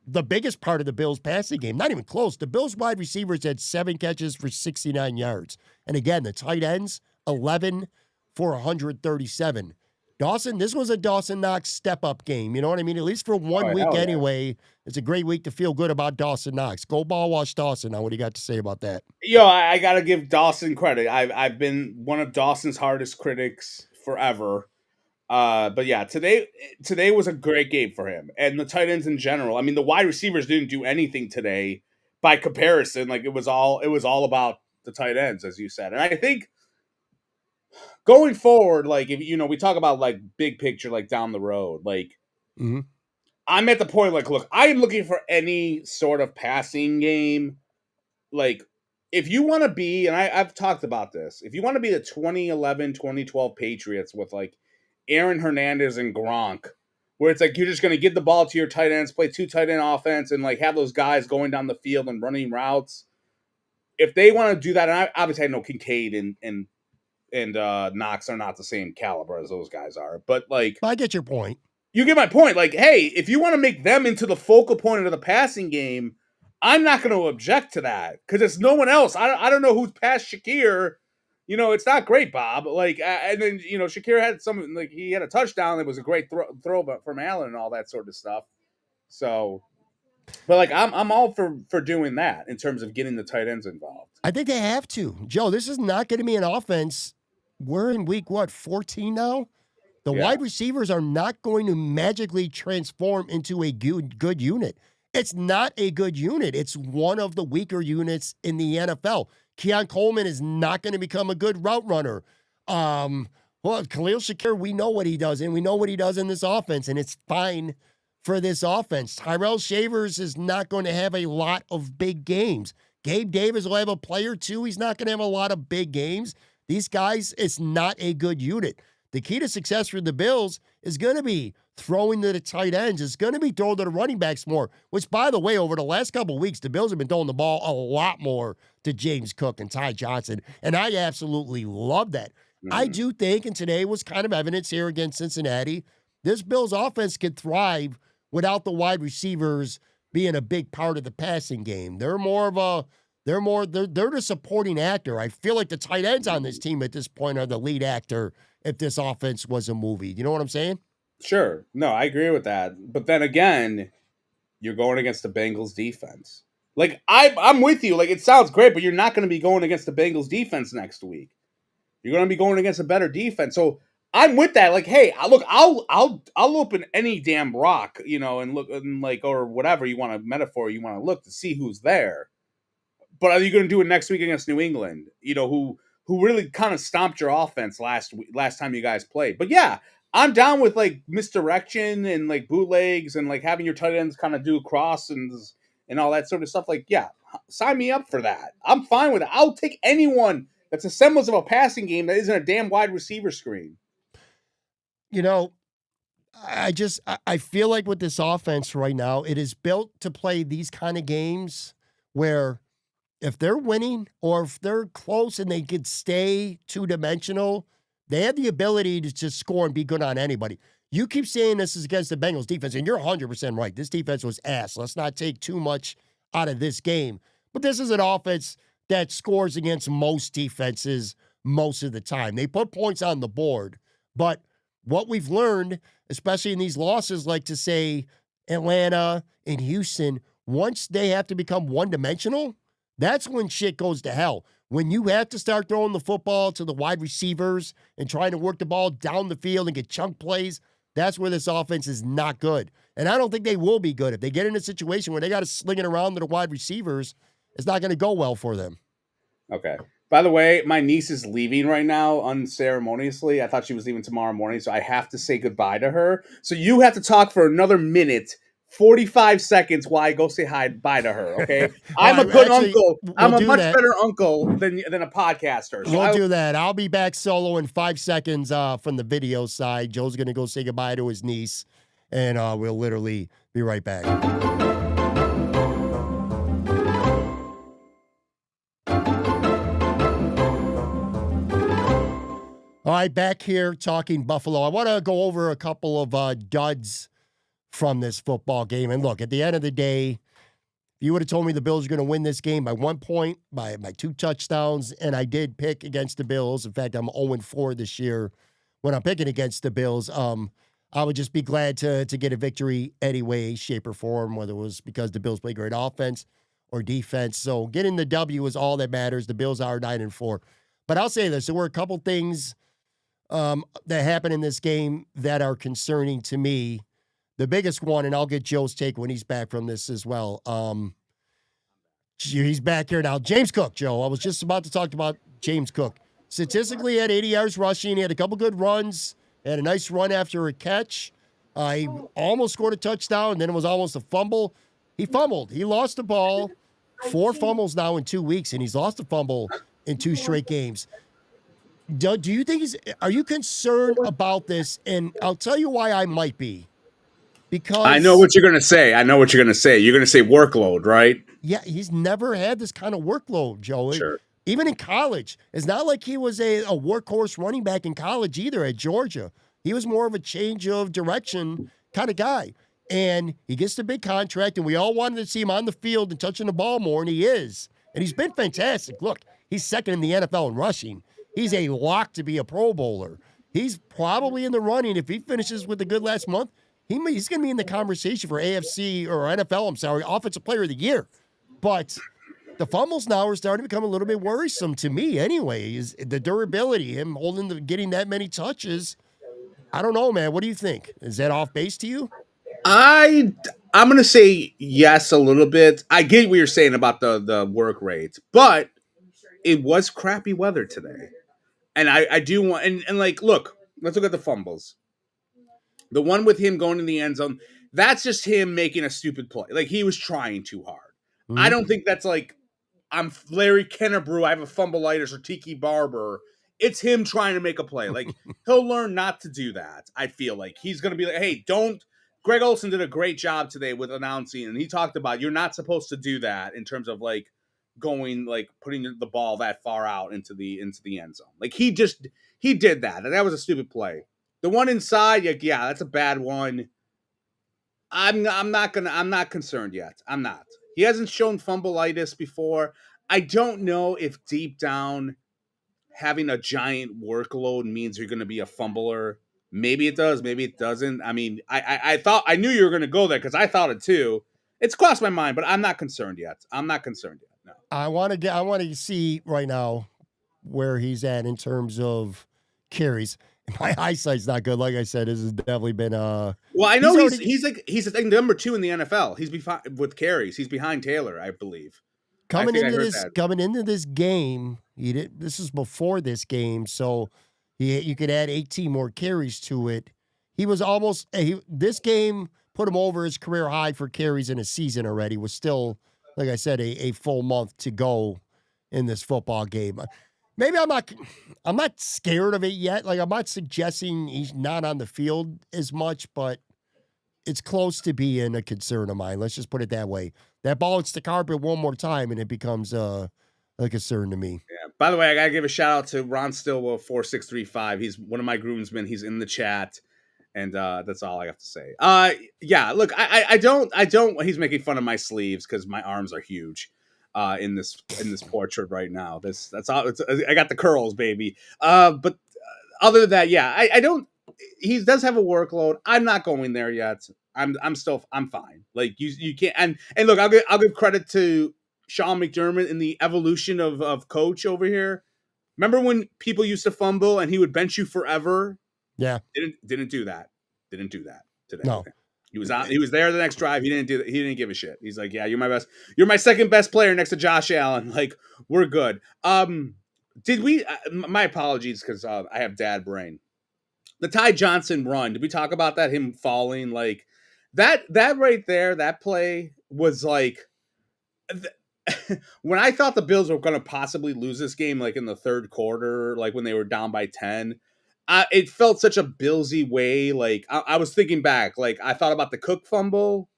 the biggest part of the Bills' passing game. Not even close. The Bills' wide receivers had 7 catches for 69 yards. And again, the tight ends, 11 for 137. Dawson, this was a Dawson Knox step-up game. You know what I mean? At least for one week anyway. It's a great week to feel good about Dawson Knox. Go ball wash Dawson. Now, what do you got to say about that? I got to give Dawson credit. I've been one of Dawson's hardest critics forever. But yeah, today was a great game for him and the tight ends in general. I mean, the wide receivers didn't do anything today by comparison. Like it was all about the tight ends, as you said. And I think going forward, if we talk about big picture, down the road, I'm at the point, look, I am looking for any sort of passing game. If you want to be, and I've talked about this, if you want to be the 2011, 2012 Patriots with Aaron Hernandez and Gronk, where it's you're just going to give the ball to your tight ends, play 2 tight end offense, and have those guys going down the field and running routes. If they want to do that, and obviously I know Kincaid and Knox are not the same caliber as those guys are, but I get your point. You get my point. Hey, if you want to make them into the focal point of the passing game, I'm not going to object to that because it's no one else. I don't know who's past Shakir. It's not great, Bob. And then Shakir had he had a touchdown. It was a great throw from Allen and all that sort of stuff. So, but I'm all for doing that in terms of getting the tight ends involved. I think they have to, Joe. This is not going to be an offense. We're in week 14 now. The wide receivers are not going to magically transform into a good unit. It's not a good unit. It's one of the weaker units in the NFL. Keon Coleman is not going to become a good route runner. Khalil Shakir, we know what he does, and we know what he does in this offense, and it's fine for this offense. Tyrell Shavers is not going to have a lot of big games. Gabe Davis will have a play or two. He's not going to have a lot of big games. These guys, it's not a good unit. The key to success for the Bills is going to be throwing to the tight ends. It's going to be throwing to the running backs more, which, by the way, over the last couple of weeks, the Bills have been throwing the ball a lot more to James Cook and Ty Johnson, and I absolutely love that. I do think, and today was kind of evidence here against Cincinnati, this Bills offense could thrive without the wide receivers being a big part of the passing game. They're the supporting actor. I feel like the tight ends on this team at this point are the lead actor if this offense was a movie. You know what I'm saying? Sure. No, I agree with that. But then again, you're going against the Bengals defense. Like I'm with you. Like it sounds great, but you're not going to be going against the Bengals defense next week. You're going to be going against a better defense. So I'm with that. Like, hey, look, I'll open any damn rock, and look and like or whatever you want to metaphor you want to look to see who's there. But are you going to do it next week against New England? Who really kind of stomped your offense last time you guys played. But yeah, I'm down with like misdirection and like bootlegs and like having your tight ends kind of do cross and all that sort of stuff. Like, yeah, sign me up for that. I'm fine with it. I'll take anyone that's a semblance of a passing game that isn't a damn wide receiver screen. I feel like with this offense right now, it is built to play these kind of games where if they're winning or if they're close and they could stay two-dimensional, they have the ability to just score and be good on anybody. You keep saying this is against the Bengals defense, and you're 100% right. This defense was ass. Let's not take too much out of this game. But this is an offense that scores against most defenses most of the time. They put points on the board. But what we've learned, especially in these losses, like to say Atlanta and Houston, once they have to become one-dimensional, that's when shit goes to hell. When you have to start throwing the football to the wide receivers and trying to work the ball down the field and get chunk plays, that's where this offense is not good. And I don't think they will be good. If they get in a situation where they got to sling it around to the wide receivers, it's not going to go well for them. Okay. By the way, my niece is leaving right now unceremoniously. I thought she was leaving tomorrow morning, so I have to say goodbye to her. So you have to talk for another minute 45 seconds while I go say bye to her, okay? I'm a good uncle. I'm a much better uncle than a podcaster. So we'll do that. I'll be back solo in 5 seconds from the video side. Joe's going to go say goodbye to his niece, and we'll literally be right back. All right, back here talking Buffalo. I want to go over a couple of duds from this football game. And look, at the end of the day, if you would have told me the Bills were going to win this game by 1 point, by 2 touchdowns, and I did pick against the Bills. In fact, I'm 0-4 this year when I'm picking against the Bills. I would just be glad to get a victory any way, shape, or form, whether it was because the Bills play great offense or defense. So getting the W is all that matters. The Bills are 9-4. But I'll say this. There were a couple things that happened in this game that are concerning to me. The biggest one, and I'll get Joe's take when he's back from this as well. He's back here now. James Cook, Joe. I was just about to talk about James Cook. Statistically, he had 80 yards rushing. He had a couple good runs. Had a nice run after a catch. He almost scored a touchdown, and then it was almost a fumble. He fumbled. He lost the ball. 4 fumbles now in 2 weeks, and he's lost a fumble in 2 straight games. Do you think are you concerned about this? And I'll tell you why I might be. Because I know what you're going to say. You're going to say workload, right? Yeah, he's never had this kind of workload, Joe. Sure. Even in college. It's not like he was a workhorse running back in college either at Georgia. He was more of a change of direction kind of guy. And he gets the big contract, and we all wanted to see him on the field and touching the ball more, and he is. And he's been fantastic. Look, he's second in the NFL in rushing. He's a lock to be a Pro Bowler. He's probably in the running. If he finishes with a good last month, he's going to be in the conversation for AFC or NFL, Offensive Player of the Year. But the fumbles now are starting to become a little bit worrisome to me anyway. Is the durability, him getting that many touches. I don't know, man. What do you think? Is that off base to you? I'm going to say yes a little bit. I get what you're saying about the work rate, but it was crappy weather today. And I do want, and like, look, let's look at the fumbles. The one with him going in the end zone, that's just him making a stupid play. Like, he was trying too hard. Mm-hmm. I don't think that's like, I'm Larry Kennebrew, I have a fumbleitis, or Tiki Barber. It's him trying to make a play. Like, he'll learn not to do that, I feel like. He's going to be like, hey, don't. Greg Olsen did a great job today with announcing, and he talked about you're not supposed to do that in terms of, like, going, like, putting the ball that far out into the end zone. Like, he did that, and that was a stupid play. The one inside, yeah, that's a bad one. I'm not concerned yet. I'm not. He hasn't shown fumbleitis before. I don't know if deep down having a giant workload means you're going to be a fumbler. Maybe it does. Maybe it doesn't. I mean, I knew you were going to go there because I thought it too. It's crossed my mind, but I'm not concerned yet. I'm not concerned yet. No. I want to see right now where he's at in terms of carries. My eyesight's not good. Like I said, this has definitely been Well, I know he's like number 2 in the NFL. He's behind with carries. He's behind Taylor, I believe. coming into this game. This is before this game, so you could add 18 more carries to it. He was almost this game put him over his career high for carries in a season already. Was still, like I said, a full month to go in this football game. Maybe I'm not scared of it yet. Like, I'm not suggesting he's not on the field as much, but it's close to being a concern of mine. Let's just put it that way. That ball hits the carpet one more time, and it becomes a concern to me. Yeah. By the way, I gotta give a shout out to Ron Stillwell 4635. He's one of my groomsmen. He's in the chat, and that's all I have to say. Yeah. Look, I don't. He's making fun of my sleeves because my arms are huge. In this portrait right now. That's all. I got the curls, baby. But other than that, yeah, I don't. He does have a workload. I'm not going there yet. I'm fine. Like you can't. And look, I'll give credit to Sean McDermott in the evolution of coach over here. Remember when people used to fumble and he would bench you forever? Yeah, didn't do that. Didn't do that today. No. He was there the next drive. He didn't do that. He didn't give a shit. He's like, yeah, you're my best. You're my second best player next to Josh Allen. Like, we're good. Did we? My apologies because I have dad brain. The Ty Johnson run. Did we talk about that? Him falling like that. That right there. That play was like when I thought the Bills were going to possibly lose this game, like in the third quarter, like when they were down by 10. It felt such a Billsy way. Like I was thinking back, like I thought about the Cook fumble,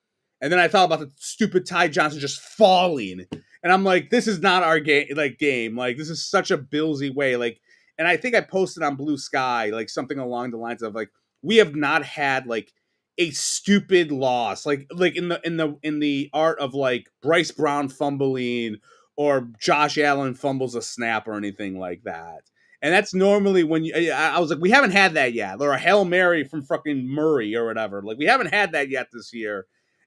and then I thought about the stupid Ty Johnson just falling, and I'm like, this is not our game. Like this is such a Billsy way. Like, and I think I posted on Blue Sky like something along the lines of like, we have not had like a stupid loss, like in the art of like Bryce Brown fumbling or Josh Allen fumbles a snap or anything like that. And that's normally when I was like, we haven't had that yet. Or a Hail Mary from fucking Murray or whatever. Like, we haven't had that yet this year.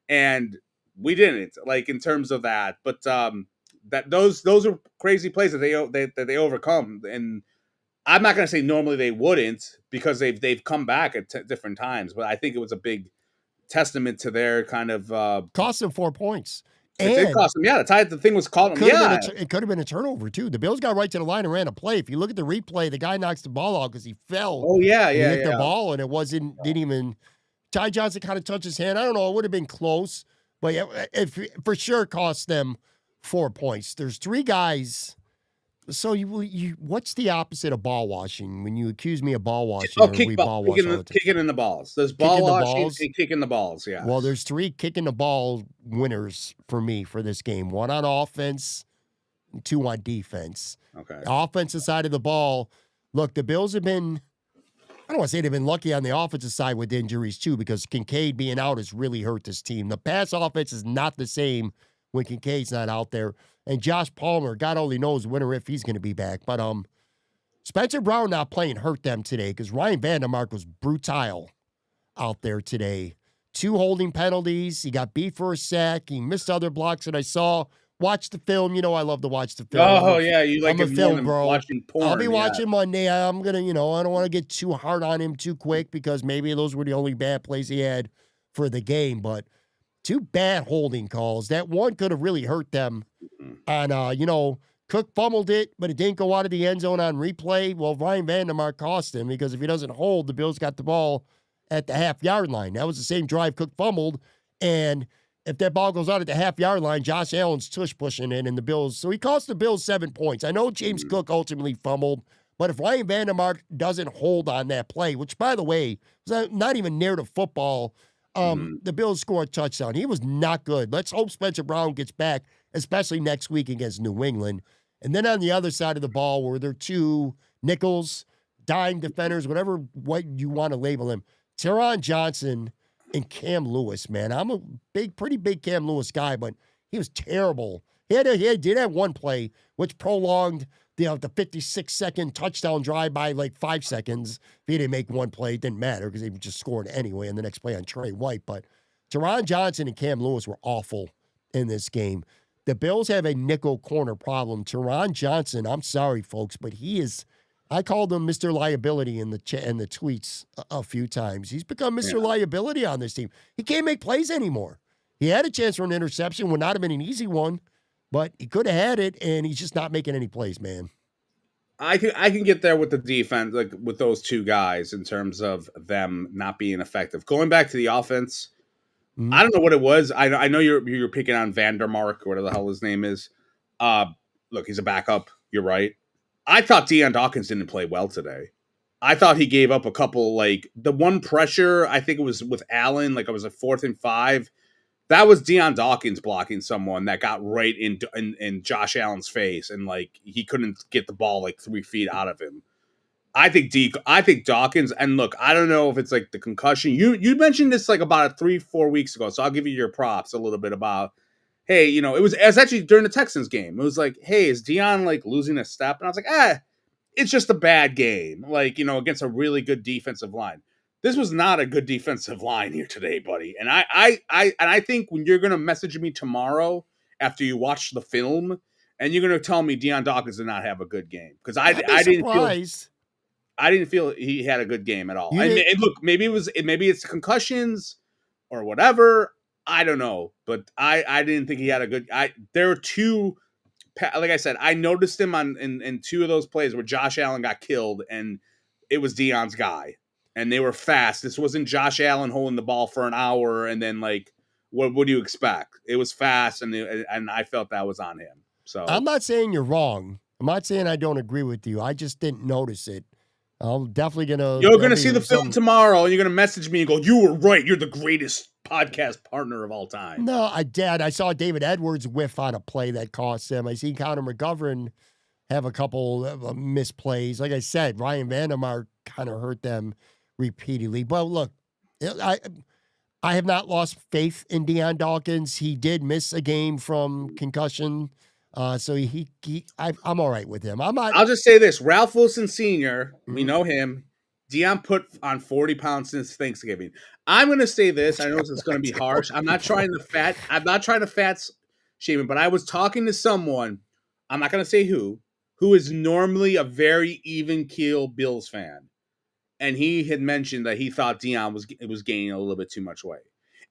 And we didn't, like, in terms of that. But that those are crazy plays that they overcome. And I'm not going to say normally they wouldn't because they've come back at different times. But I think it was a big testament to their kind of cost them 4 points. It did cost them. Yeah, the thing was caught them. Yeah. It could have been a turnover, too. The Bills got right to the line and ran a play. If you look at the replay, the guy knocks the ball out because he fell. Oh, yeah, He hit the ball, and it didn't even – Ty Johnson kind of touched his hand. I don't know. It would have been close, but it for sure cost them 4 points. There's 3 guys. So you what's the opposite of ball washing? When you accuse me of ball washing, kicking in the balls. There's ball washing and kicking the balls. Yeah. Well, there's 3 kicking the ball winners for me for this game. 1 on offense, 2 on defense. Okay. The offensive side of the ball. Look, the Bills have been. I don't want to say they've been lucky on the offensive side with injuries too, because Kincaid being out has really hurt this team. The pass offense is not the same when Kincaid's not out there. And Josh Palmer, God only knows when or if he's going to be back. But Spencer Brown not playing hurt them today because Ryan Vandermark was brutal out there today. 2 holding penalties. He got beat for a sack. He missed other blocks that I saw. Watch the film. You know I love to watch the film. Oh, yeah. You like I'm a film bro. Watching porn. I'll be watching Monday. I'm going to, I don't want to get too hard on him too quick because maybe those were the only bad plays he had for the game. But 2 bad holding calls. That one could have really hurt them. And, Cook fumbled it, but it didn't go out of the end zone on replay. Well, Ryan Vandermark cost him because if he doesn't hold, the Bills got the ball at the half-yard line. That was the same drive Cook fumbled. And if that ball goes out at the half-yard line, Josh Allen's tush pushing in, and the Bills. So he cost the Bills 7 points. I know James Cook ultimately fumbled, but if Ryan Vandermark doesn't hold on that play, which, by the way, was not even near the football, the Bills score a touchdown. He was not good. Let's hope Spencer Brown gets back, especially next week against New England. And then on the other side of the ball, where there are 2 nickels, dime defenders, what you want to label him, Teron Johnson and Cam Lewis, man. I'm a pretty big Cam Lewis guy, but he was terrible. He did have one play which prolonged the 56-second touchdown drive by like 5 seconds. If he didn't make one play, it didn't matter because they just scored anyway in the next play on Trey White. But Teron Johnson and Cam Lewis were awful in this game. The Bills have a nickel corner problem. Teron Johnson, I'm sorry, folks, but he is. I called him Mr. Liability in the tweets a few times. He's become Mr. Yeah. Liability on this team. He can't make plays anymore. He had a chance for an interception, would not have been an easy one, but he could have had it, and he's just not making any plays, man. I can get there with the defense, like with those two guys, in terms of them not being effective. Going back to the offense, I don't know what it was. I know you're picking on Vandermark or whatever the hell his name is. Look, he's a backup. You're right. I thought Deion Dawkins didn't play well today. I thought he gave up a couple, like the one pressure. I think it was with Allen, like it was a 4th and 5. That was Deion Dawkins blocking someone that got right in Josh Allen's face, and like he couldn't get the ball like 3 feet out of him. I think Dawkins, and look, I don't know if it's like the concussion. You mentioned this like about 3-4 weeks ago, so I'll give you your props a little bit about. Hey, it was actually during the Texans game. It was like, hey, is Deion like losing a step? And I was like, it's just a bad game, like against a really good defensive line. This was not a good defensive line here today, buddy. And I think when you're gonna message me tomorrow after you watch the film, and you're gonna tell me Deion Dawkins did not have a good game, because I didn't feel he had a good game at all. And look, maybe it's concussions or whatever. I don't know, but I didn't think he had a good. There were two, like I said, I noticed him in 2 of those plays where Josh Allen got killed, and it was Deion's guy, and they were fast. This wasn't Josh Allen holding the ball for an hour and then like, what do you expect? It was fast, and I felt that was on him. So I'm not saying you're wrong. I'm not saying I don't agree with you. I just didn't notice it. I'm definitely gonna. You're gonna see the film tomorrow, and you're gonna message me and go, "You were right. You're the greatest podcast partner of all time." No, I did. I saw David Edwards whiff on a play that cost him. I see Connor McGovern have a couple of misplays. Like I said, Ryan Vandermark kind of hurt them repeatedly. But look, I have not lost faith in Deion Dawkins. He did miss a game from concussion. So I'm all right with him. I'll just say this: Ralph Wilson Sr., we know him. Deion put on 40 pounds since Thanksgiving. I'm going to say this. I know this is going to be harsh. I'm not trying to fat shame him, but I was talking to someone. I'm not going to say who is normally a very even keel Bills fan, and he had mentioned that he thought Deion was gaining a little bit too much weight.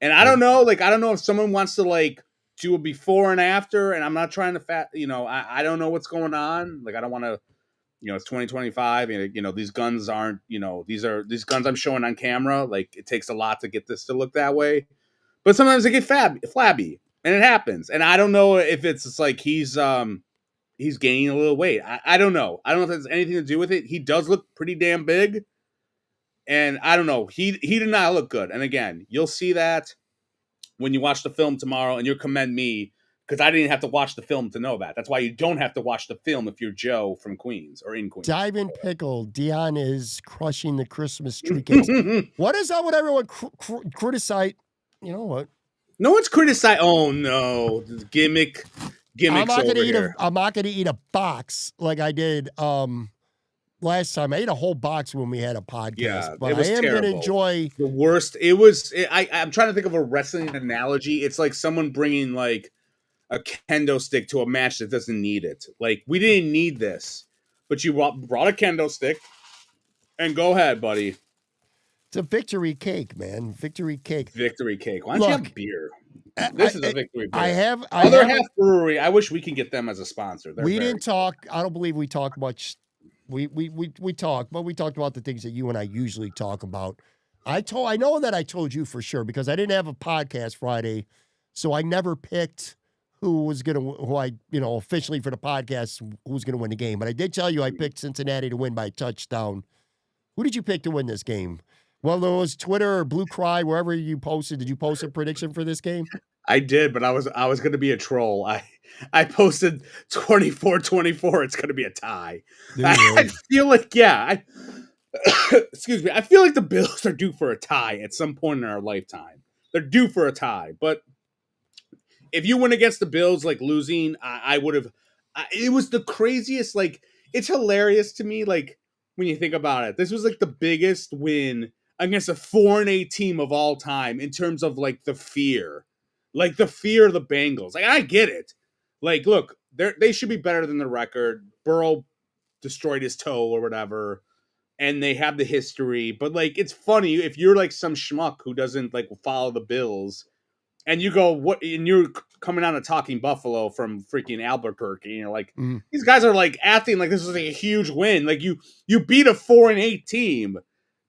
And I don't know, I don't know if someone wants to do a before and after, and I'm not trying to I don't know what's going on. I don't want to, it's 2025, and these guns aren't, these guns I'm showing on camera. It takes a lot to get this to look that way, but sometimes they get flabby, and it happens. And I don't know if it's just he's gaining a little weight. I don't know. I don't know if it has anything to do with it. He does look pretty damn big, and I don't know. He did not look good. And again, you'll see that when you watch the film tomorrow, and you'll commend me because I didn't have to watch the film to know that. That's why you don't have to watch the film if you're Joe from Queens or in Queens. Dive in pickle. Deion is crushing the Christmas tree cakes. What is up with everyone criticize? You know what? No one's criticizing. Oh no, gimmicks I'm not over here. I'm not gonna eat a box like I did last time. I ate a whole box when we had a podcast. Yeah, but it was I am terrible. gonna enjoy the worst. I'm trying to think of a wrestling analogy. It's like someone bringing a kendo stick to a match that doesn't need it. We didn't need this, but you brought a kendo stick, and go ahead, buddy. It's a victory cake, man. Victory cake. Victory cake. Why don't you have beer? This is a victory beer. I have Half Brewery. I wish we can get them as a sponsor. Didn't talk. I don't believe we talked much. We talked, but we talked about the things that you and I usually talk about. I know that I told you for sure because I didn't have a podcast Friday, so I never picked who I officially for the podcast who's gonna win the game. But I did tell you I picked Cincinnati to win by a touchdown. Who did you pick to win this game? Well, there was Twitter or Blue Cry, wherever you posted. Did you post a prediction for this game? I did, but I was going to be a troll. I posted 24-24. It's going to be a tie. I feel excuse me. I feel like the Bills are due for a tie at some point in our lifetime. They're due for a tie. But if you went against the Bills, losing, I would have. It was the craziest. It's hilarious to me. When you think about it, this was the biggest win against a 4-8 team of all time in terms of like the fear of the Bengals. Like I get it. Like, look, they should be better than the record. Burrow destroyed his toe or whatever, and they have the history. But like, it's funny if you're like some schmuck who doesn't like follow the Bills, and you go what, and you're coming on a Talking Buffalo from freaking Albuquerque, and you're like, these guys are like acting like this is like a huge win. Like you beat a 4-8 team,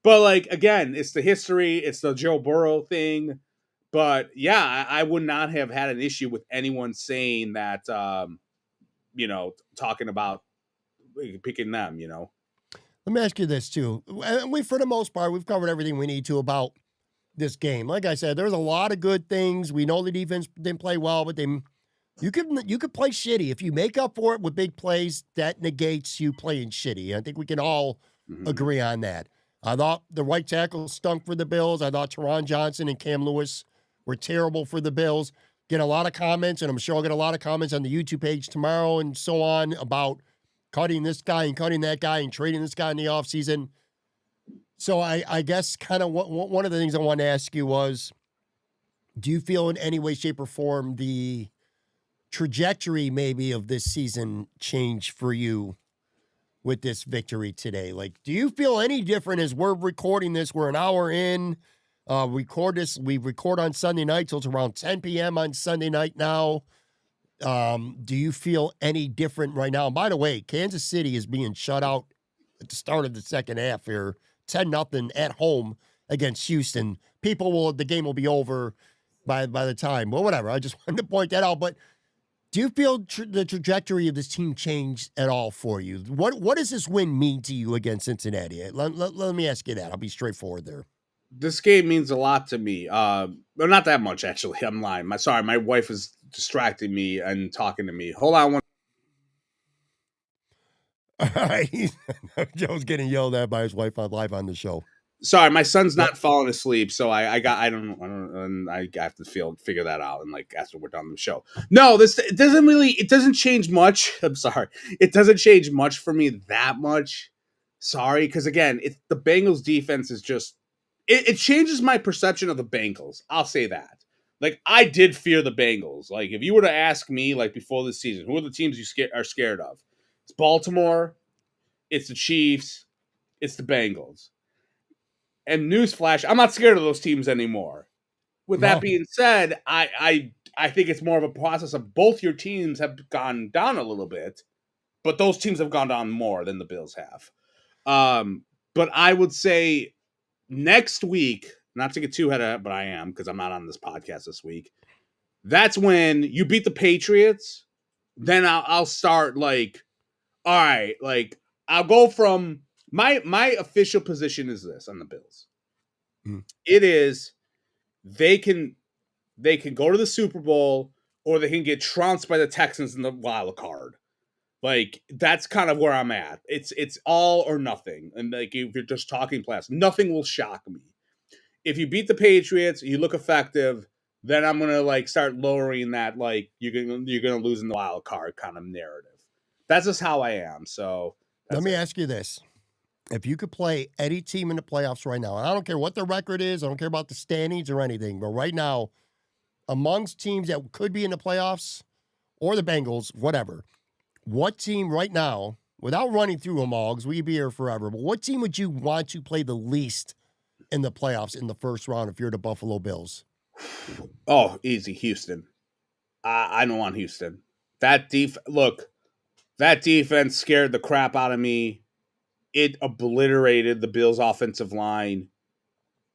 but like again, it's the history, it's the Joe Burrow thing. But yeah, I would not have had an issue with anyone saying that, talking about picking them, Let me ask you this too. For the most part, we've covered everything we need to about this game. Like I said, there's a lot of good things. We know the defense didn't play well, but you could play shitty. If you make up for it with big plays, that negates you playing shitty. I think we can all agree on that. I thought the right tackle stunk for the Bills. I thought Teron Johnson and Cam Lewis were terrible for the Bills. Get a lot of comments, and I'm sure I'll get a lot of comments on the YouTube page tomorrow and so on about cutting this guy and cutting that guy and trading this guy in the offseason. So I guess kind of one of the things I wanted to ask you was, do you feel in any way, shape, or form the trajectory maybe of this season changed for you with this victory today? Like, do you feel any different as we're recording this? We're an hour in. We record on Sunday night, so it's around 10 p.m. on Sunday night now. Do you feel any different right now? And by the way, Kansas City is being shut out at the start of the second half here, 10-0 at home against Houston. The game will be over by the time. Well, whatever. I just wanted to point that out. But do you feel the trajectory of this team changed at all for you? What does this win mean to you against Cincinnati? Let me ask you that. I'll be straightforward there. This game means a lot to me. Well, not that much, actually. I'm lying. My wife is distracting me and talking to me. Hold on one. All right. Joe's getting yelled at by his wife live on the show. Sorry, my son's not falling asleep, so I have to figure that out, and like after we're done the show. No, it doesn't change much. I'm sorry, it doesn't change much for me that much. Sorry, because again, the Bengals defense is just it changes my perception of the Bengals. I'll say that. Like I did fear the Bengals. Like if you were to ask me, like before this season, who are the teams you are scared of? It's Baltimore, it's the Chiefs, it's the Bengals. And newsflash, I'm not scared of those teams anymore. With that being said, I think it's more of a process of both your teams have gone down a little bit, but those teams have gone down more than the Bills have. But I would say next week, not to get too ahead, but I am because I'm not on this podcast this week. That's when you beat the Patriots. Then I'll start like, all right, like I'll go from my official position is this on the Bills. It is they can go to the Super Bowl or they can get trounced by the Texans in the wild card. Like that's kind of where I'm at. It's all or nothing. And like if you're just talking playoffs, nothing will shock me. If you beat the Patriots, you look effective, then I'm gonna like start lowering that like you're gonna lose in the wild card kind of narrative. That's just how I am. So let me ask you this. If you could play any team in the playoffs right now, and I don't care what the record is, I don't care about the standings or anything, but right now, amongst teams that could be in the playoffs or the Bengals, whatever, what team right now, without running through them all, because we could be here forever, but what team would you want to play the least in the playoffs in the first round if you're the Buffalo Bills? Oh, easy, Houston. I don't want Houston. That defense scared the crap out of me. It obliterated the Bills' offensive line.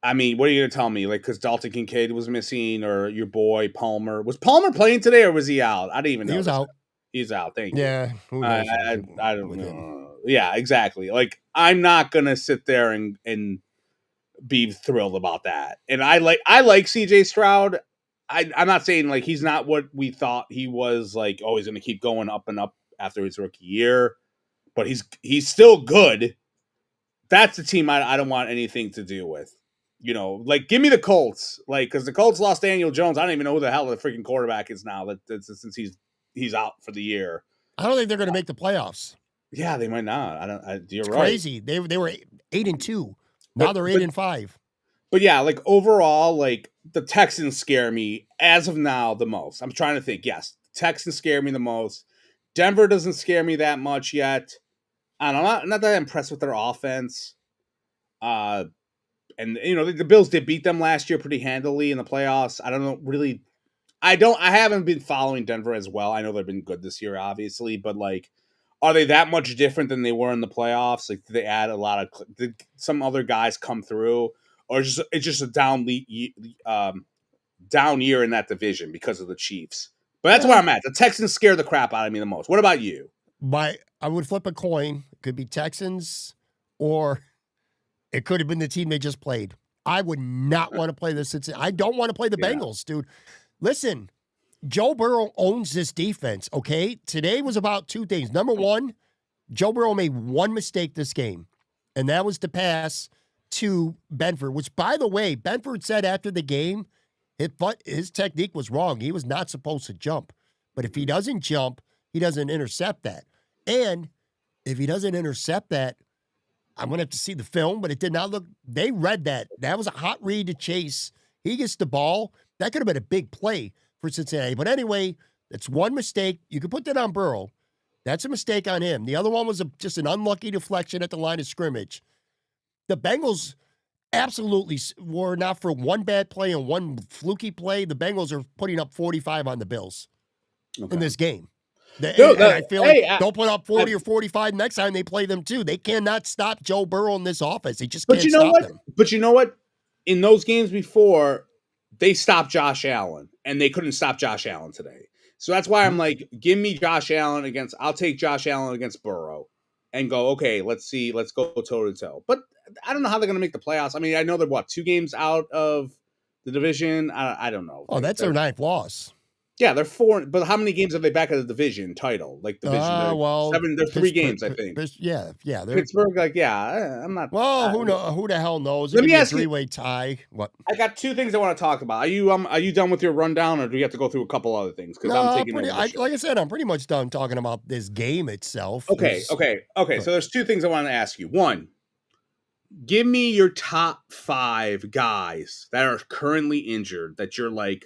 I mean, what are you going to tell me? Like, because Dalton Kincaid was missing or your boy Palmer. Was Palmer playing today or was he out? I didn't even know. He was out. He's out. Thank you. Yeah. I don't know. Yeah, exactly. Like, I'm not going to sit there and be thrilled about that. And I like CJ Stroud. I'm not saying like he's not what we thought he was, like, oh, he's going to keep going up and up after his rookie year. But he's still good. That's the team I don't want anything to do with. You know, like give me the Colts, like because the Colts lost Daniel Jones. I don't even know who the hell the freaking quarterback is now. Since he's out for the year. I don't think they're going to make the playoffs. Yeah, they might not. You're it's right. Crazy. They were 8-2. Now they're 8-5. But yeah, like overall, like the Texans scare me as of now the most. I'm trying to think. Yes, Texans scare me the most. Denver doesn't scare me that much yet. I'm not that impressed with their offense. And the Bills did beat them last year pretty handily in the playoffs. I don't know really. I haven't been following Denver as well. I know they've been good this year, obviously, but like, are they that much different than they were in the playoffs? Like, did they add a lot of? Did some other guys come through, or it's just a down year in that division because of the Chiefs? But that's where I'm at. The Texans scare the crap out of me the most. What about you? I would flip a coin. It could be Texans, or it could have been the team they just played. I would not want to play this. I don't want to play the Bengals, dude. Listen, Joe Burrow owns this defense, okay? Today was about two things. Number one, Joe Burrow made one mistake this game, and that was to pass to Benford, which, by the way, Benford said after the game, his technique was wrong. He was not supposed to jump. But if he doesn't jump, he doesn't intercept that. And if he doesn't intercept that, I'm going to have to see the film, but it did not look – they read that. That was a hot read to Chase. He gets the ball. That could have been a big play for Cincinnati. But anyway, that's one mistake. You can put that on Burrow. That's a mistake on him. The other one was just an unlucky deflection at the line of scrimmage. The Bengals absolutely were not for one bad play and one fluky play. The Bengals are putting up 45 on the Bills in this game. I feel like they'll put up 40 or 45 next time they play them too. They cannot stop Joe Burrow in this offense. They just can't stop them. But you know what? In those games before, they stopped Josh Allen, and they couldn't stop Josh Allen today. So that's why I'm like, give me Josh Allen I'll take Josh Allen against Burrow and go, okay, let's go toe to toe. But I don't know how they're going to make the playoffs. I mean, I know they're 2 games out of the division. I don't know. Oh, that's their 9th loss. Yeah, they're 4, but how many games are they back at the division title? Like division, 7. There's 3 games, I think. Yeah. Pittsburgh, I'm not. Well, who the hell knows? Let me ask you. 3-way tie. What? I got 2 things I want to talk about. Are you done with your rundown, or do you have to go through a couple other things? Because I'm taking like I said, I'm pretty much done talking about this game itself. Okay. So there's 2 things I want to ask you. One, give me your top 5 guys that are currently injured that you're like.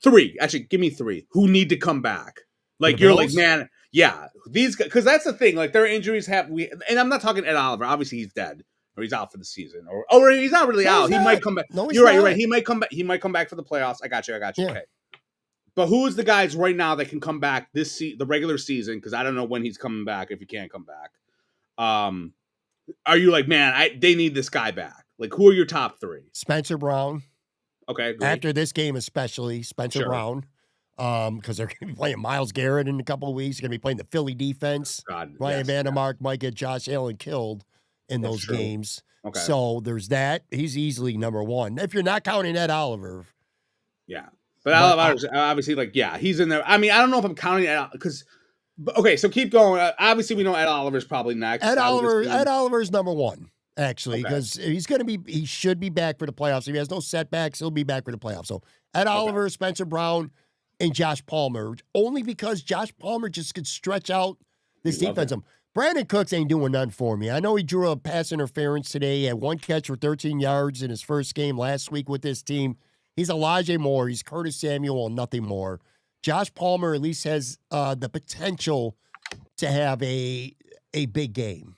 3, actually, give me 3 who need to come back. Like you're like, man, yeah, these guys, because that's the thing. Like their injuries and I'm not talking Ed Oliver. Obviously, he's dead or he's out for the season, or he's not really out. He might come back. No, you're right. He might come back. He might come back for the playoffs. I got you. Yeah. Okay. But who is the guys right now that can come back the regular season? Because I don't know when he's coming back if he can't come back. Are you like, man, they need this guy back? Like, who are your top 3? Spencer Brown. Okay. Great. After this game, especially Spencer Brown, because they're going to be playing Myles Garrett in a couple of weeks. They're going to be playing the Philly defense. Ryan Vandermark might get Josh Allen killed in those games. Okay. So there's that. He's easily number 1. If you're not counting Ed Oliver. Yeah. But Oliver's obviously he's in there. I mean, I don't know if I'm counting Ed because. Okay, so keep going. Obviously, we know Ed Oliver's probably next. Ed Oliver's number 1. Actually, because he should be back for the playoffs. If he has no setbacks, he'll be back for the playoffs. So Ed Oliver, Spencer Brown, and Josh Palmer. Only because Josh Palmer just could stretch out this defense. Brandon Cooks ain't doing nothing for me. I know he drew a pass interference today. He had 1 catch for 13 yards in his first game last week with this team. He's Elijah Moore. He's Curtis Samuel and nothing more. Josh Palmer at least has the potential to have a big game.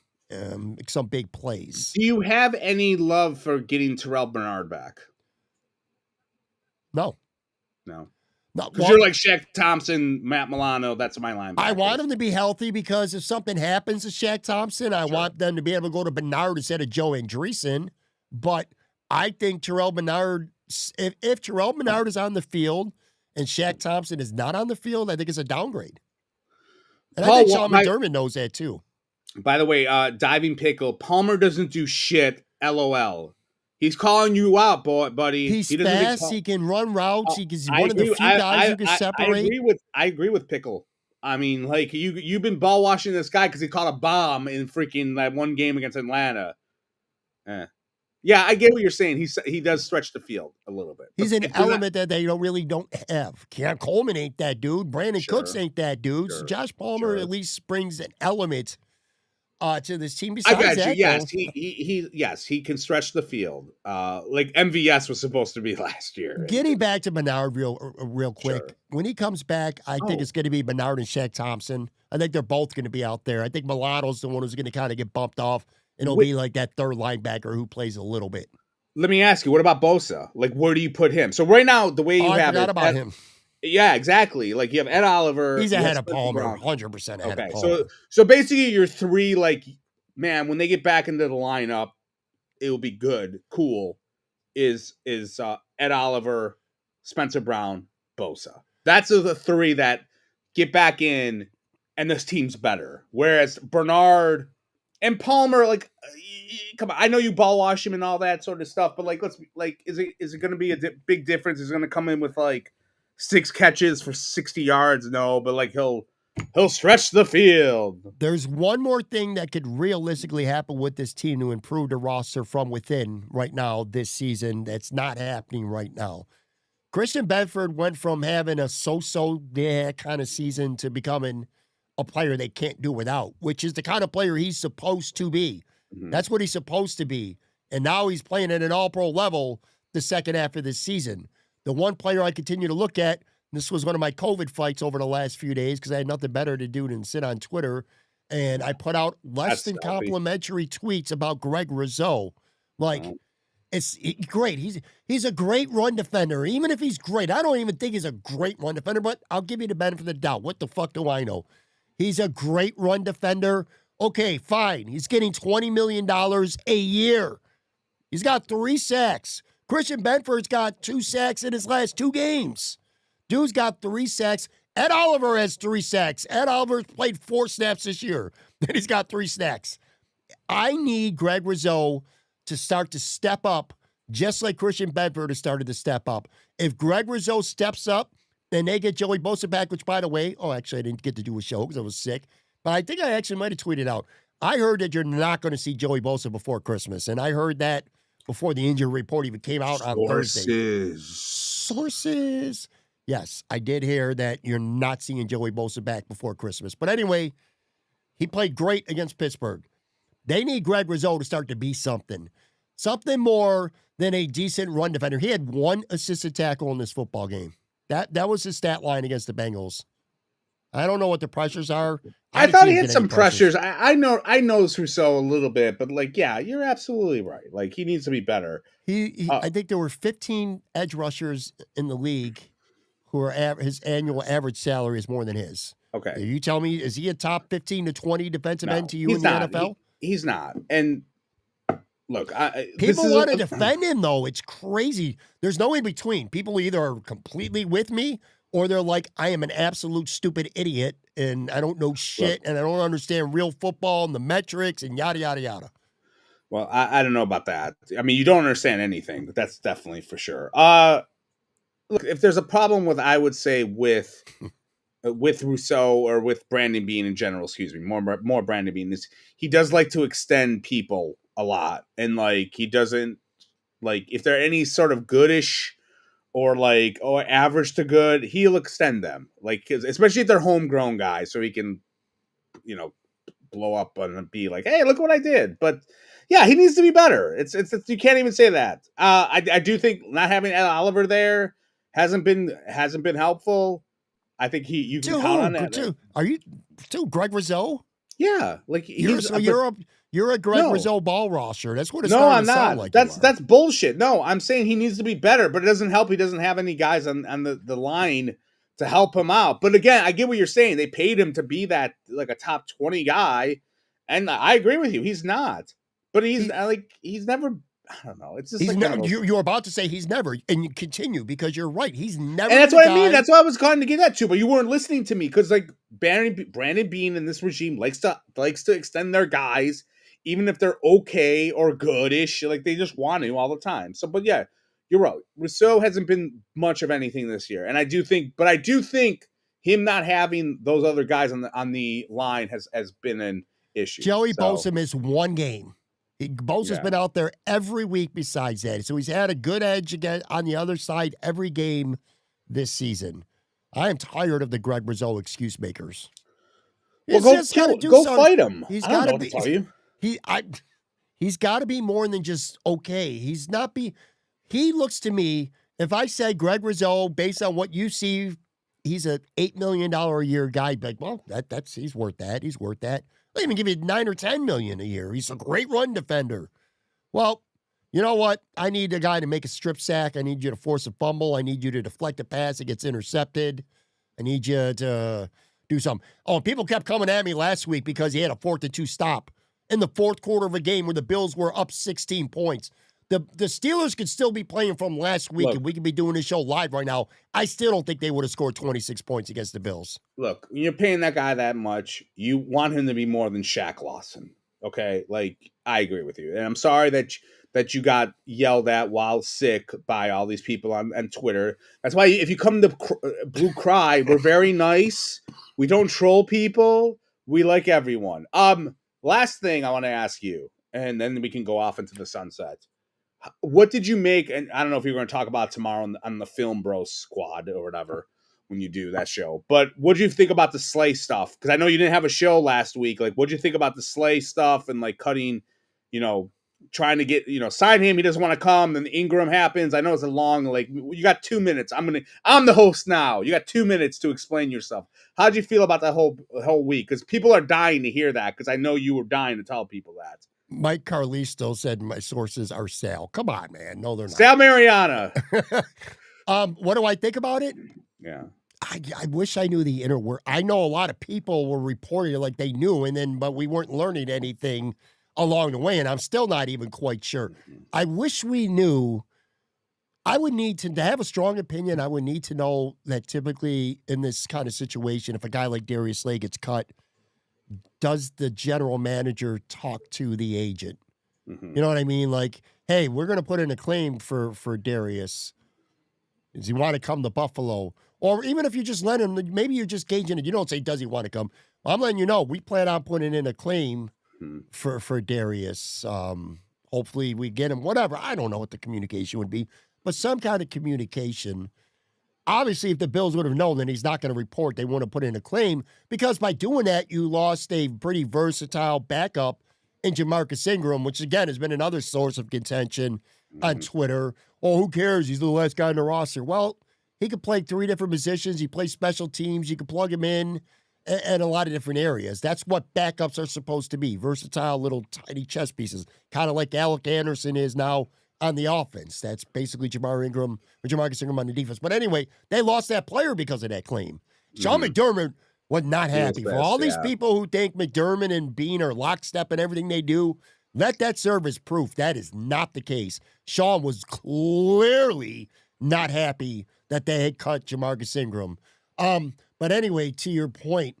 Some big plays. Do you have any love for getting Terrell Bernard back? No. Because you're like Shaq Thompson, Matt Milano. That's my line. I want him to be healthy because if something happens to Shaq Thompson, I want them to be able to go to Bernard instead of Joe Andreessen. But I think Terrell Bernard, if Terrell Bernard is on the field and Shaq Thompson is not on the field, I think it's a downgrade. And I think Sean McDermott knows that too. By the way, Diving Pickle, Palmer doesn't do shit, LOL. He's calling you out, buddy. He's fast. He can run routes. He's one of the few guys who can separate. I agree with Pickle. I mean, like, you've been ball washing this guy because he caught a bomb in freaking that one game against Atlanta. Yeah, I get what you're saying. He does stretch the field a little bit. He's an element that they really don't have. Cam Coleman ain't that dude. Brandon Cooks ain't that dude. So Josh Palmer at least brings an element to this team. I Besides got you. that, Yes, though, he can stretch the field. Like MVS was supposed to be last year. getting back to Bernard real quick. Sure. When he comes back, I think Oh, it's going to be Bernard and Shaq Thompson. I think they're both going to be out there. I think Milano's the one who's going to kind of get bumped off. It'll wait, be like that third linebacker who plays a little bit. let me ask you, what about Bosa? Like, where do you put him? So right now, the way Oh, you I have forgot it, about him. yeah, exactly. Like you have Ed Oliver, He's you have ahead of Spencer Palmer, Brown. 100% ahead Okay, of Palmer. so basically, your three, like, man, when they get back into the lineup, it will be good, cool. Is Ed Oliver, Spencer Brown, Bosa? That's the three that get back in, and this team's better. Whereas Bernard and Palmer, like, come on, I know you ball wash him and all that sort of stuff, but like, is it going to be a big difference? Is he going to come in with like 6 catches for 60 yards? No, but like he'll stretch the field. There's one more thing that could realistically happen with this team to improve the roster from within right now this season that's not happening right now. Christian Benford went from having a so-so kind of season to becoming a player they can't do without, which is the kind of player he's supposed to be. Mm-hmm. That's what he's supposed to be. And now he's playing at an all-pro level the second half of this season. The one player I continue to look at, this was one of my COVID fights over the last few days because I had nothing better to do than sit on Twitter, and I put out less than complimentary tweets about Greg Rizzo. Like, it's great. He's a great run defender. Even if he's great, I don't even think he's a great run defender, but I'll give you the benefit of the doubt. What the fuck do I know? He's a great run defender. Okay, fine. He's getting $20 million a year. He's got 3 sacks. Christian Benford's got 2 sacks in his last 2 games. Dude's got 3 sacks. Ed Oliver has 3 sacks. Ed Oliver's played 4 snaps this year. And he's got 3 sacks. I need Greg Rizzo to start to step up, just like Christian Benford has started to step up. If Greg Rizzo steps up, then they get Joey Bosa back, which, by the way, actually, I didn't get to do a show because I was sick. But I think I actually might have tweeted out. I heard that you're not going to see Joey Bosa before Christmas. And I heard that before the injury report even came out on Thursday. Sources. Yes, I did hear that you're not seeing Joey Bosa back before Christmas. But anyway, he played great against Pittsburgh. They need Greg Rizzo to start to be something. Something more than a decent run defender. He had 1 assisted tackle in this football game. That was his stat line against the Bengals. I don't know what the pressures are. I thought he had some pressures. I know Rousseau a little bit, but like, yeah, you're absolutely right. Like, he needs to be better. I think there were 15 edge rushers in the league who are his annual average salary is more than his. Okay. You tell me, is he a top 15 to 20 defensive end to you in the NFL? He's not. And look, people want to defend him, though. It's crazy. There's no in between. People either are completely with me or they're like, I am an absolute stupid idiot and I don't know shit and I don't understand real football and the metrics and yada, yada, yada. Well, I don't know about that. I mean, you don't understand anything, but that's definitely for sure. Look, if there's a problem with, I would say with Rousseau or with Brandon Beane in general, excuse me, more Brandon Beane, is he does like to extend people a lot. And like, he doesn't, like, if they're any sort of goodish or like, average to good, he'll extend them. Like, especially if they're homegrown guys, so he can, blow up and be like, hey, look what I did. But yeah, he needs to be better. It's you can't even say that. I do think not having Ed Oliver there hasn't been helpful. I think you can count on that. Are you Greg Rizzo? Yeah, like you're a Greg Rizzo ball roster. That's what it's I'm not. Sound like that's bullshit. No, I'm saying he needs to be better, but it doesn't help. He doesn't have any guys on the line to help him out. But again, I get what you're saying. They paid him to be that, like, a top 20 guy, and I agree with you. He's not, but he's never. I don't know. It's just you're about to say he's never, and you continue because you're right. He's never. And that's what I mean. That's what I was going to get at too, but you weren't listening to me because, like, Brandon Beane and this regime likes to extend their guys, even if they're okay or goodish. Like, they just want to all the time. So, but yeah, you're right. Rousseau hasn't been much of anything this year, and I do think him not having those other guys on the line has been an issue. Joey Bosa missed 1 game. Bosa's been out there every week besides that. So he's had a good edge again on the other side every game this season. I am tired of the Greg Rizzo excuse makers. Well, go fight him. I don't know what to tell you. He's got to be more than just okay. He looks to me, if I said Greg Rizzo, based on what you see, he's a $8 million a year guy, but well, he's worth that. He's worth that. I'll even give you $9 or $10 million a year. He's a great run defender. Well, you know what? I need a guy to make a strip sack. I need you to force a fumble. I need you to deflect a pass that gets intercepted. I need you to do something. Oh, people kept coming at me last week because he had a 4th-2 stop in the fourth quarter of a game where the Bills were up 16 points. The Steelers could still be playing from last week, and we could be doing this show live right now. I still don't think they would have scored 26 points against the Bills. Look, when you're paying that guy that much, you want him to be more than Shaq Lawson. Okay? Like, I agree with you. And I'm sorry that you got yelled at while sick by all these people on Twitter. That's why if you come to Blue Cry, we're very nice. We don't troll people. We like everyone. Last thing I want to ask you, and then we can go off into the sunset. What did you make? And I don't know if you're going to talk about tomorrow on the Film Bros squad or whatever when you do that show. But what did you think about the Slay stuff? Because I know you didn't have a show last week. Like, what did you think about the Slay stuff and like cutting, trying to get, sign him? He doesn't want to come. Then Ingram happens. I know it's a long, you got 2 minutes. I'm the host now. You got 2 minutes to explain yourself. How'd you feel about that whole week? Because people are dying to hear that. Because I know you were dying to tell people that. Mike Carlisto said my sources are Sal. Come on, man. No, they're not. Sal Mariana. What do I think about it? Yeah. I wish I knew the inner word. I know a lot of people were reporting it like they knew, but we weren't learning anything along the way, and I'm still not even quite sure. I wish we knew. I would need to have a strong opinion. I would need to know that typically in this kind of situation, if a guy like Darius Slay gets cut, does the general manager talk to the agent? Mm-hmm. You know what I mean? Like, hey, we're going to put in a claim for Darius. Does he want to come to Buffalo? Or even if you just let him, maybe you're just gauging it. You don't say, does he want to come? Well, I'm letting you know, we plan on putting in a claim for Darius. Hopefully we get him, whatever. I don't know what the communication would be, but some kind of communication. Obviously, if the Bills would have known, then he's not going to report. They want to put in a claim because by doing that, you lost a pretty versatile backup in Jamarcus Ingram, which, again, has been another source of contention on Twitter. Oh, who cares? He's the last guy in the roster. Well, he could play 3 different positions. He plays special teams. You can plug him in a lot of different areas. That's what backups are supposed to be, versatile little tiny chess pieces, kind of like Alec Anderson is now on the offense. That's basically Jamarcus Ingram on the defense. But anyway, they lost that player because of that claim. Sean McDermott was not happy. For all these people who think McDermott and Bean are lockstep in everything they do, let that serve as proof. That is not the case. Sean was clearly not happy that they had cut Jamarcus Ingram. But anyway, to your point,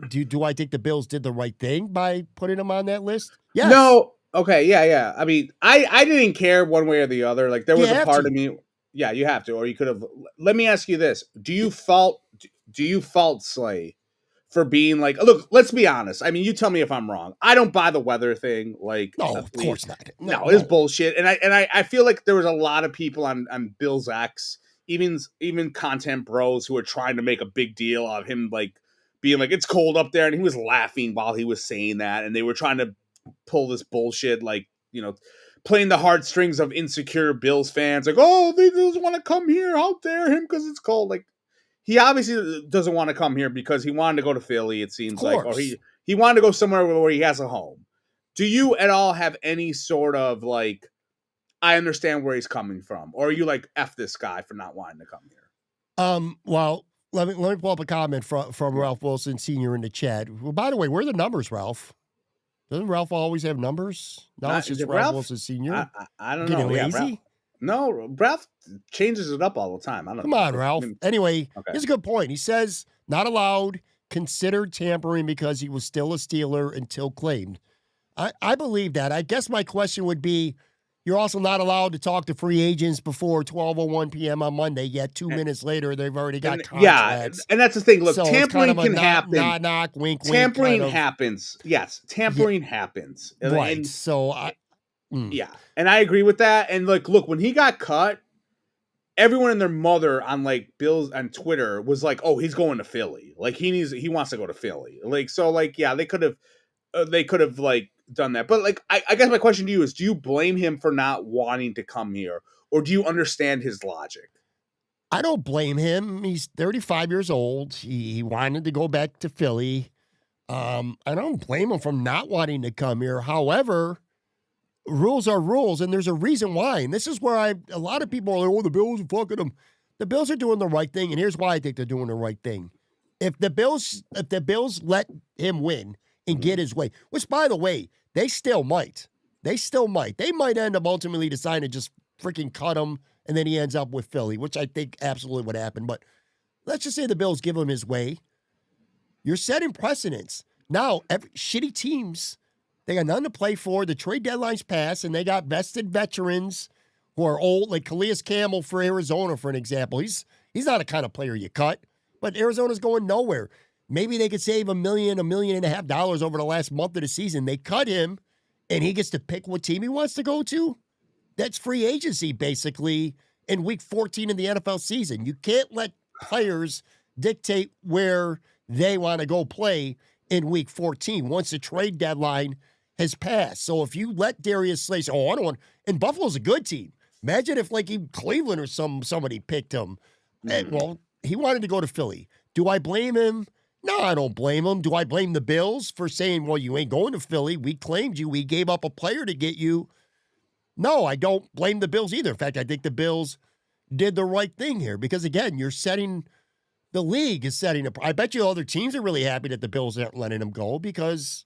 do I think the Bills did the right thing by putting him on that list? Yes. No. Okay, yeah. I mean, I didn't care one way or the other. Like, there was a part of me. Yeah, you have to, or you could have. Let me ask you this: Do you fault Slay for being like? Look, let's be honest. I mean, you tell me if I'm wrong. I don't buy the weather thing. Like, no, of course not. No, it's bullshit. And I feel like there was a lot of people on Bill's X, even content bros who were trying to make a big deal of him, like being like it's cold up there, and he was laughing while he was saying that, and they were trying to pull this bullshit, like, playing the heartstrings of insecure Bills fans, like, oh, they just want to come here, how dare him because it's cold. Like, he obviously doesn't want to come here because he wanted to go to Philly, it seems like, or he wanted to go somewhere where he has a home. Do you at all have any sort of like, I understand where he's coming from, or are you like, F this guy for not wanting to come here? Well, let me pull up a comment from Ralph Wilson Sr. in the chat. Well, by the way, where are the numbers, Ralph? Doesn't Ralph always have numbers? No, it's just Ralph Wilson Sr. I don't know. Lazy? Ralph changes it up all the time. I don't know. Come on, Ralph. Anyway, Here's a good point. He says, not allowed, considered tampering because he was still a Steeler until claimed. I believe that. I guess my question would be, you're also not allowed to talk to free agents before 12:01 p.m. on Monday, yet 2 minutes later, they've already got contracts. Yeah, and that's the thing. Look, so tampering can happen. Knock, wink, tampering happens. Yes, tampering happens. Right. And, so, yeah, and I agree with that. And, look, when he got cut, everyone and their mother on like Bills on Twitter was like, "Oh, he's going to Philly. Like he wants to go to Philly." Like so, like yeah, they could have like done that. But like, I guess my question to you is: do you blame him for not wanting to come here, or do you understand his logic? I don't blame him. He's 35 years old. He wanted to go back to Philly. I don't blame him for not wanting to come here. However, rules are rules, and there's a reason why. And this is where a lot of people are like, oh, the Bills are fucking them. The Bills are doing the right thing, and here's why I think they're doing the right thing. If the Bills let him win and get his way, which by the way, they still might. They still might. They might end up ultimately deciding to just freaking cut him, and then he ends up with Philly, which I think absolutely would happen. But let's just say the Bills give him his way. You're setting precedents. Now, shitty teams, they got nothing to play for. The trade deadline's passed, and they got vested veterans who are old, like Calais Campbell for Arizona, for an example. He's not a kind of player you cut, but Arizona's going nowhere. Maybe they could save $1.5 million over the last month of the season. They cut him, and he gets to pick what team he wants to go to. That's free agency, basically, in week 14 of the NFL season. You can't let players dictate where they want to go play in week 14 once the trade deadline has passed. So if you let Darius Slay say, oh, I don't want, and Buffalo's a good team. Imagine if like Cleveland or somebody picked him. Well, he wanted to go to Philly. Do I blame him? No, I don't blame him. Do I blame the Bills for saying, well, you ain't going to Philly? We claimed you. We gave up a player to get you. No, I don't blame the Bills either. In fact, I think the Bills did the right thing here because, again, the league is setting up. I bet you other teams are really happy that the Bills aren't letting him go because,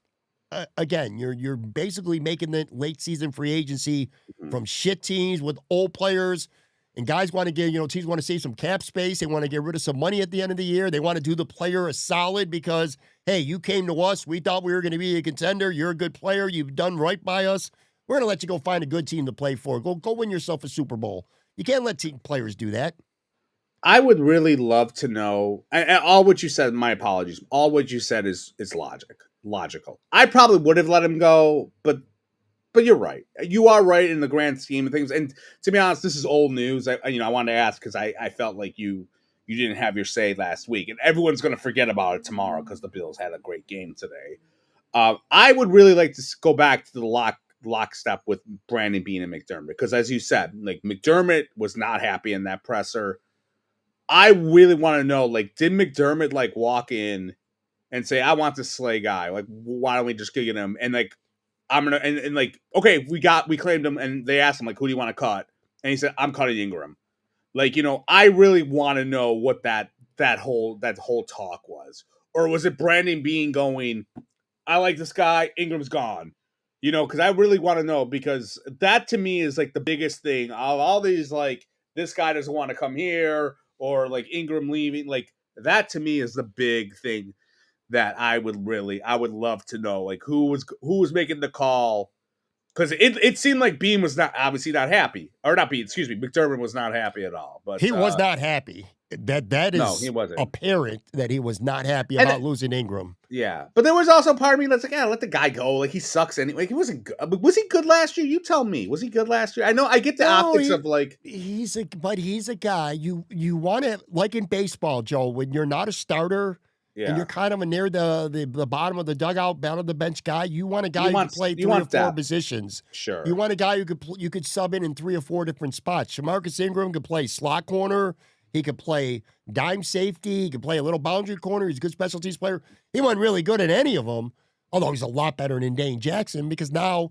again, you're basically making the late season free agency from shit teams with old players, and guys want to get, teams want to save some cap space. They want to get rid of some money at the end of the year. They want to do the player a solid because, hey, you came to us. We thought we were going to be a contender. You're a good player. You've done right by us. We're going to let you go find a good team to play for. Go win yourself a Super Bowl. You can't let team players do that. I would really love to know, and all what you said, my apologies, all what you said is logical. I probably would have let him go, but you're right. You are right in the grand scheme of things. And to be honest, this is old news. I wanted to ask because I felt like you didn't have your say last week, and everyone's going to forget about it tomorrow because the Bills had a great game today. I would really like to go back to the lockstep with Brandon Beane and McDermott because, as you said, like McDermott was not happy in that presser. I really want to know, like, did McDermott like walk in and say, "I want this Slay guy. Like, why don't we just get him?" And like, I'm gonna and like, okay, we claimed him, and they asked him like, "Who do you want to cut?" And he said, "I'm cutting Ingram." Like, I really want to know what that whole talk was, or was it Brandon Beane going, "I like this guy, Ingram's gone," because I really want to know because that to me is like the biggest thing of all these like this guy doesn't want to come here. Or like Ingram leaving, like that to me is the big thing that I would love to know, like who was making the call, because it seemed like Beam was obviously not happy, or not Beam, excuse me, McDermott was not happy at all. But he was not happy. That is no, he wasn't. Apparent that he was not happy about losing Ingram. Yeah, but there was also a part of me that's like, yeah, let the guy go. Like he sucks anyway. Like, he wasn't good. Was he good last year? You tell me. Was he good last year? I know I get the optics of like he's a guy you want to, like in baseball, Joe, when you're not a starter. Yeah. And you're kind of near the bottom of the dugout, bottom of the bench guy. You want a guy who can play 3 or 4 positions. Sure. You want a guy who you could sub in 3 or 4 different spots. Shamarcus Ingram could play slot corner. He could play dime safety. He could play a little boundary corner. He's a good special teams player. He wasn't really good at any of them, although he's a lot better than Dane Jackson because now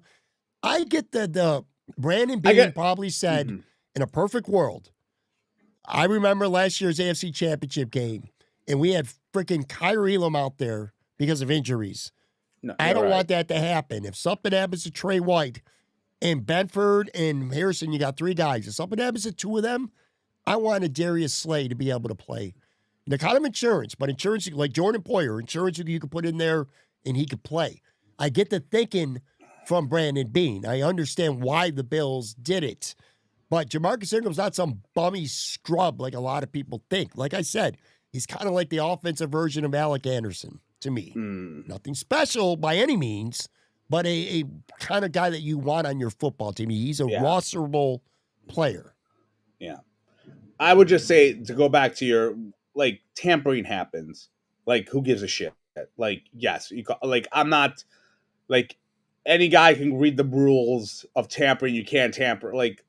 I get the Brandon Beane probably said, in a perfect world, I remember last year's AFC Championship game, and we had freaking Kyrie Elam out there because of injuries. No, I don't want that to happen. If something happens to Trey White and Benford and Harrison, you got 3 guys. If something happens to 2 of them, I wanted Darius Slay to be able to play. Kind of insurance, but insurance like Jordan Poyer, insurance you could put in there and he could play. I get the thinking from Brandon Beane. I understand why the Bills did it. But Jamarcus Ingram's not some bummy scrub like a lot of people think. Like I said, he's kind of like the offensive version of Alec Anderson to me. Nothing special by any means, but a kind of guy that you want on your football team. He's a rosterable player. Yeah. I would just say, to go back to your, like, tampering happens. Like, who gives a shit? Like, yes, like, I'm not, like, any guy can read the rules of tampering. You can't tamper. Like,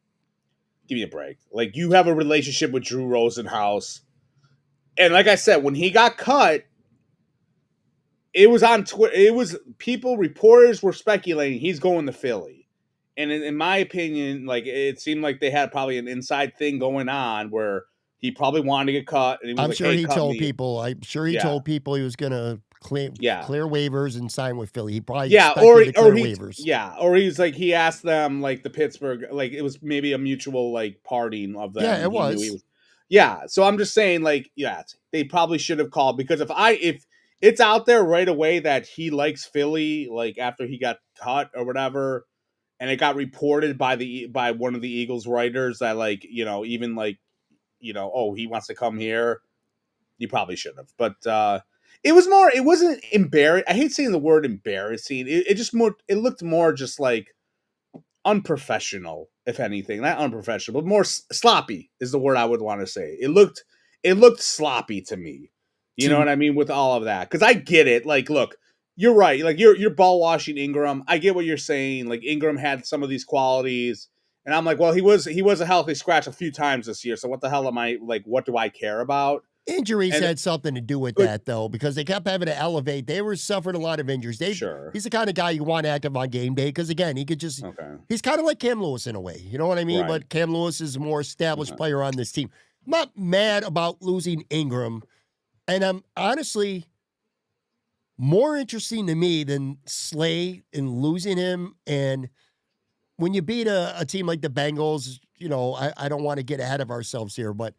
give me a break. Like, you have a relationship with Drew Rosenhaus. And like I said, when he got cut, it was on Twitter. It was reporters were speculating he's going to Philly. And in my opinion, like, it seemed like they had probably an inside thing going on where he probably wanted to get cut. And he was I'm like, sure hey, he cut told me. people. I'm sure he told people he was going to clear waivers and sign with Philly. He probably expected to clear waivers. Or he's like, he asked them, like, the Pittsburgh, like, it was maybe a mutual, like, parting of them. Yeah, it was. So I'm just saying, like, they probably should have called, because if it's out there right away that he likes Philly, like, after he got cut or whatever, and it got reported by one of the Eagles writers that, like, even like, oh, he wants to come here, you probably should have. But it wasn't embarrassing. I hate saying the word embarrassing. It looked more just like unprofessional, if anything. Not unprofessional, but more sloppy is the word I would want to say. It looked sloppy to me. You know what I mean with all of that? Because I get it. Like, look, you're right. Like, you're ball washing Ingram. I get what you're saying. Like, Ingram had some of these qualities, and I'm like, well, he was a healthy scratch a few times this year. So what the hell am I, like? What do I care about? Injuries had something to do with that, though, because they kept having to elevate. They were suffering a lot of injuries. He's the kind of guy you want active on game day because, again, he could just he's kind of like Cam Lewis in a way. You know what I mean? Right. But Cam Lewis is a more established player on this team. I'm not mad about losing Ingram, and I'm honestly more interesting to me than Slay in losing him. And when you beat a team like the Bengals, I don't want to get ahead of ourselves here, but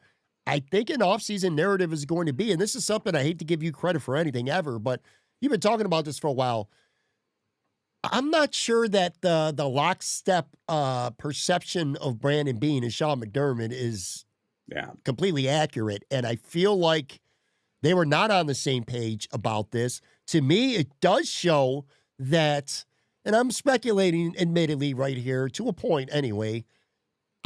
I think an offseason narrative is going to be, and this is something I hate to give you credit for anything ever, but you've been talking about this for a while. I'm not sure that the lockstep perception of Brandon Beane and Sean McDermott is completely accurate, and I feel like they were not on the same page about this. To me, it does show that, and I'm speculating admittedly right here, to a point anyway,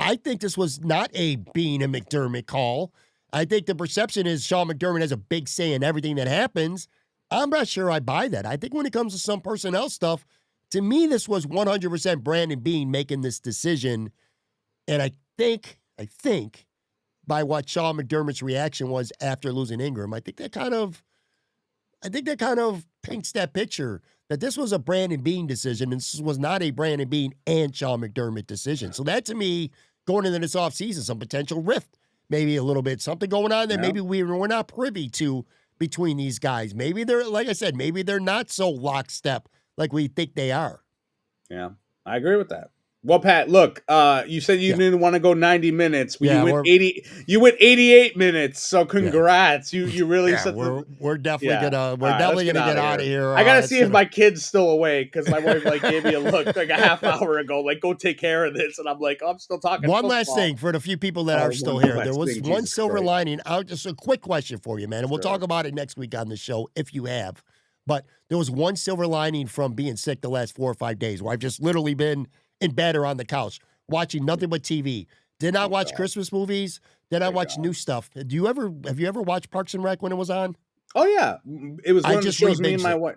I think this was not a Beane and McDermott call. I think the perception is Sean McDermott has a big say in everything that happens. I'm not sure I buy that. I think when it comes to some personnel stuff, to me, this was 100% Brandon Beane making this decision. And I think by what Sean McDermott's reaction was after losing Ingram, I think that kind of paints that picture that this was a Brandon Beane decision, and this was not a Brandon Beane and Sean McDermott decision. So that, to me, going into this offseason, some potential rift, maybe a little bit, something going on that maybe we're not privy to between these guys. Maybe they're, like I said, maybe they're not so lockstep like we think they are. Yeah, I agree with that. Well, Pat, look, you said you didn't want to go 90 minutes. You went 80. You went 88 minutes. So congrats. You really said we're definitely gonna get out of here. I gotta see if my kid's still awake, because my wife gave me a look like a half hour ago, like, go take care of this, and I'm like, oh, I'm still talking. One last thing for the few people that are still here. There was one silver lining. Just a quick question for you, man, and we'll talk about it next week on the show if you have. But there was one silver lining from being sick the last 4 or 5 days, where I've just literally been in bed or on the couch, watching nothing but TV. Did not watch Christmas movies. Did not watch new stuff. Have you ever watched Parks and Rec when it was on? Oh yeah, it was one of the shows me and my wife.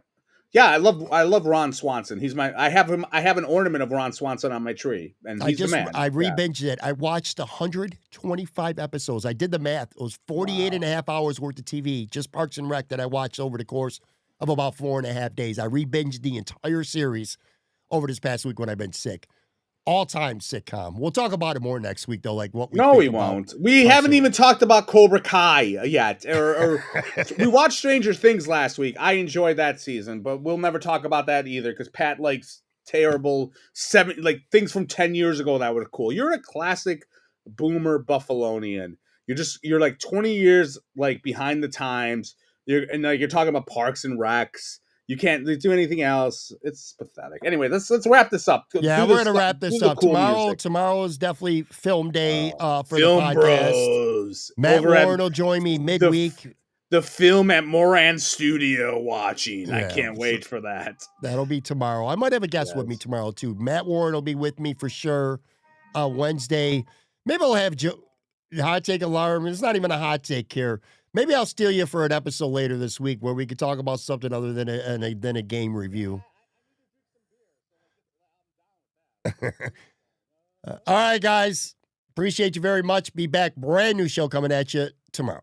Yeah, I love Ron Swanson. I have an ornament of Ron Swanson on my tree, and he's the man. I re-binged it. I watched 125 episodes. I did the math. It was 48 and a half hours worth of TV, just Parks and Rec, that I watched over the course of about 4.5 days. I re-binged the entire series over this past week when I've been sick. All-time sitcom. We'll talk about it more next week, though. Like what we No, we won't. We haven't even talked about Cobra Kai yet. Or we watched Stranger Things last week. I enjoyed that season, but we'll never talk about that either, because Pat likes terrible things from 10 years ago that were cool. You're a classic boomer Buffalonian. You're like 20 years like behind the times. You're talking about Parks and Recs. You can't do anything else. It's pathetic. Anyway, let's wrap this up. Yeah, we're gonna wrap this up. Tomorrow is definitely film day for Film the podcast. Bros. Matt Warren will join me midweek. The film at Moran Studio watching. I can't wait for that. That'll be tomorrow. I might have a guest with me tomorrow too. Matt Warren will be with me for sure. Wednesday, maybe I'll have Joe. hot take alarm. It's not even a hot take here. Maybe I'll steal you for an episode later this week where we could talk about something other than a game review. All right, guys. Appreciate you very much. Be back. Brand new show coming at you tomorrow.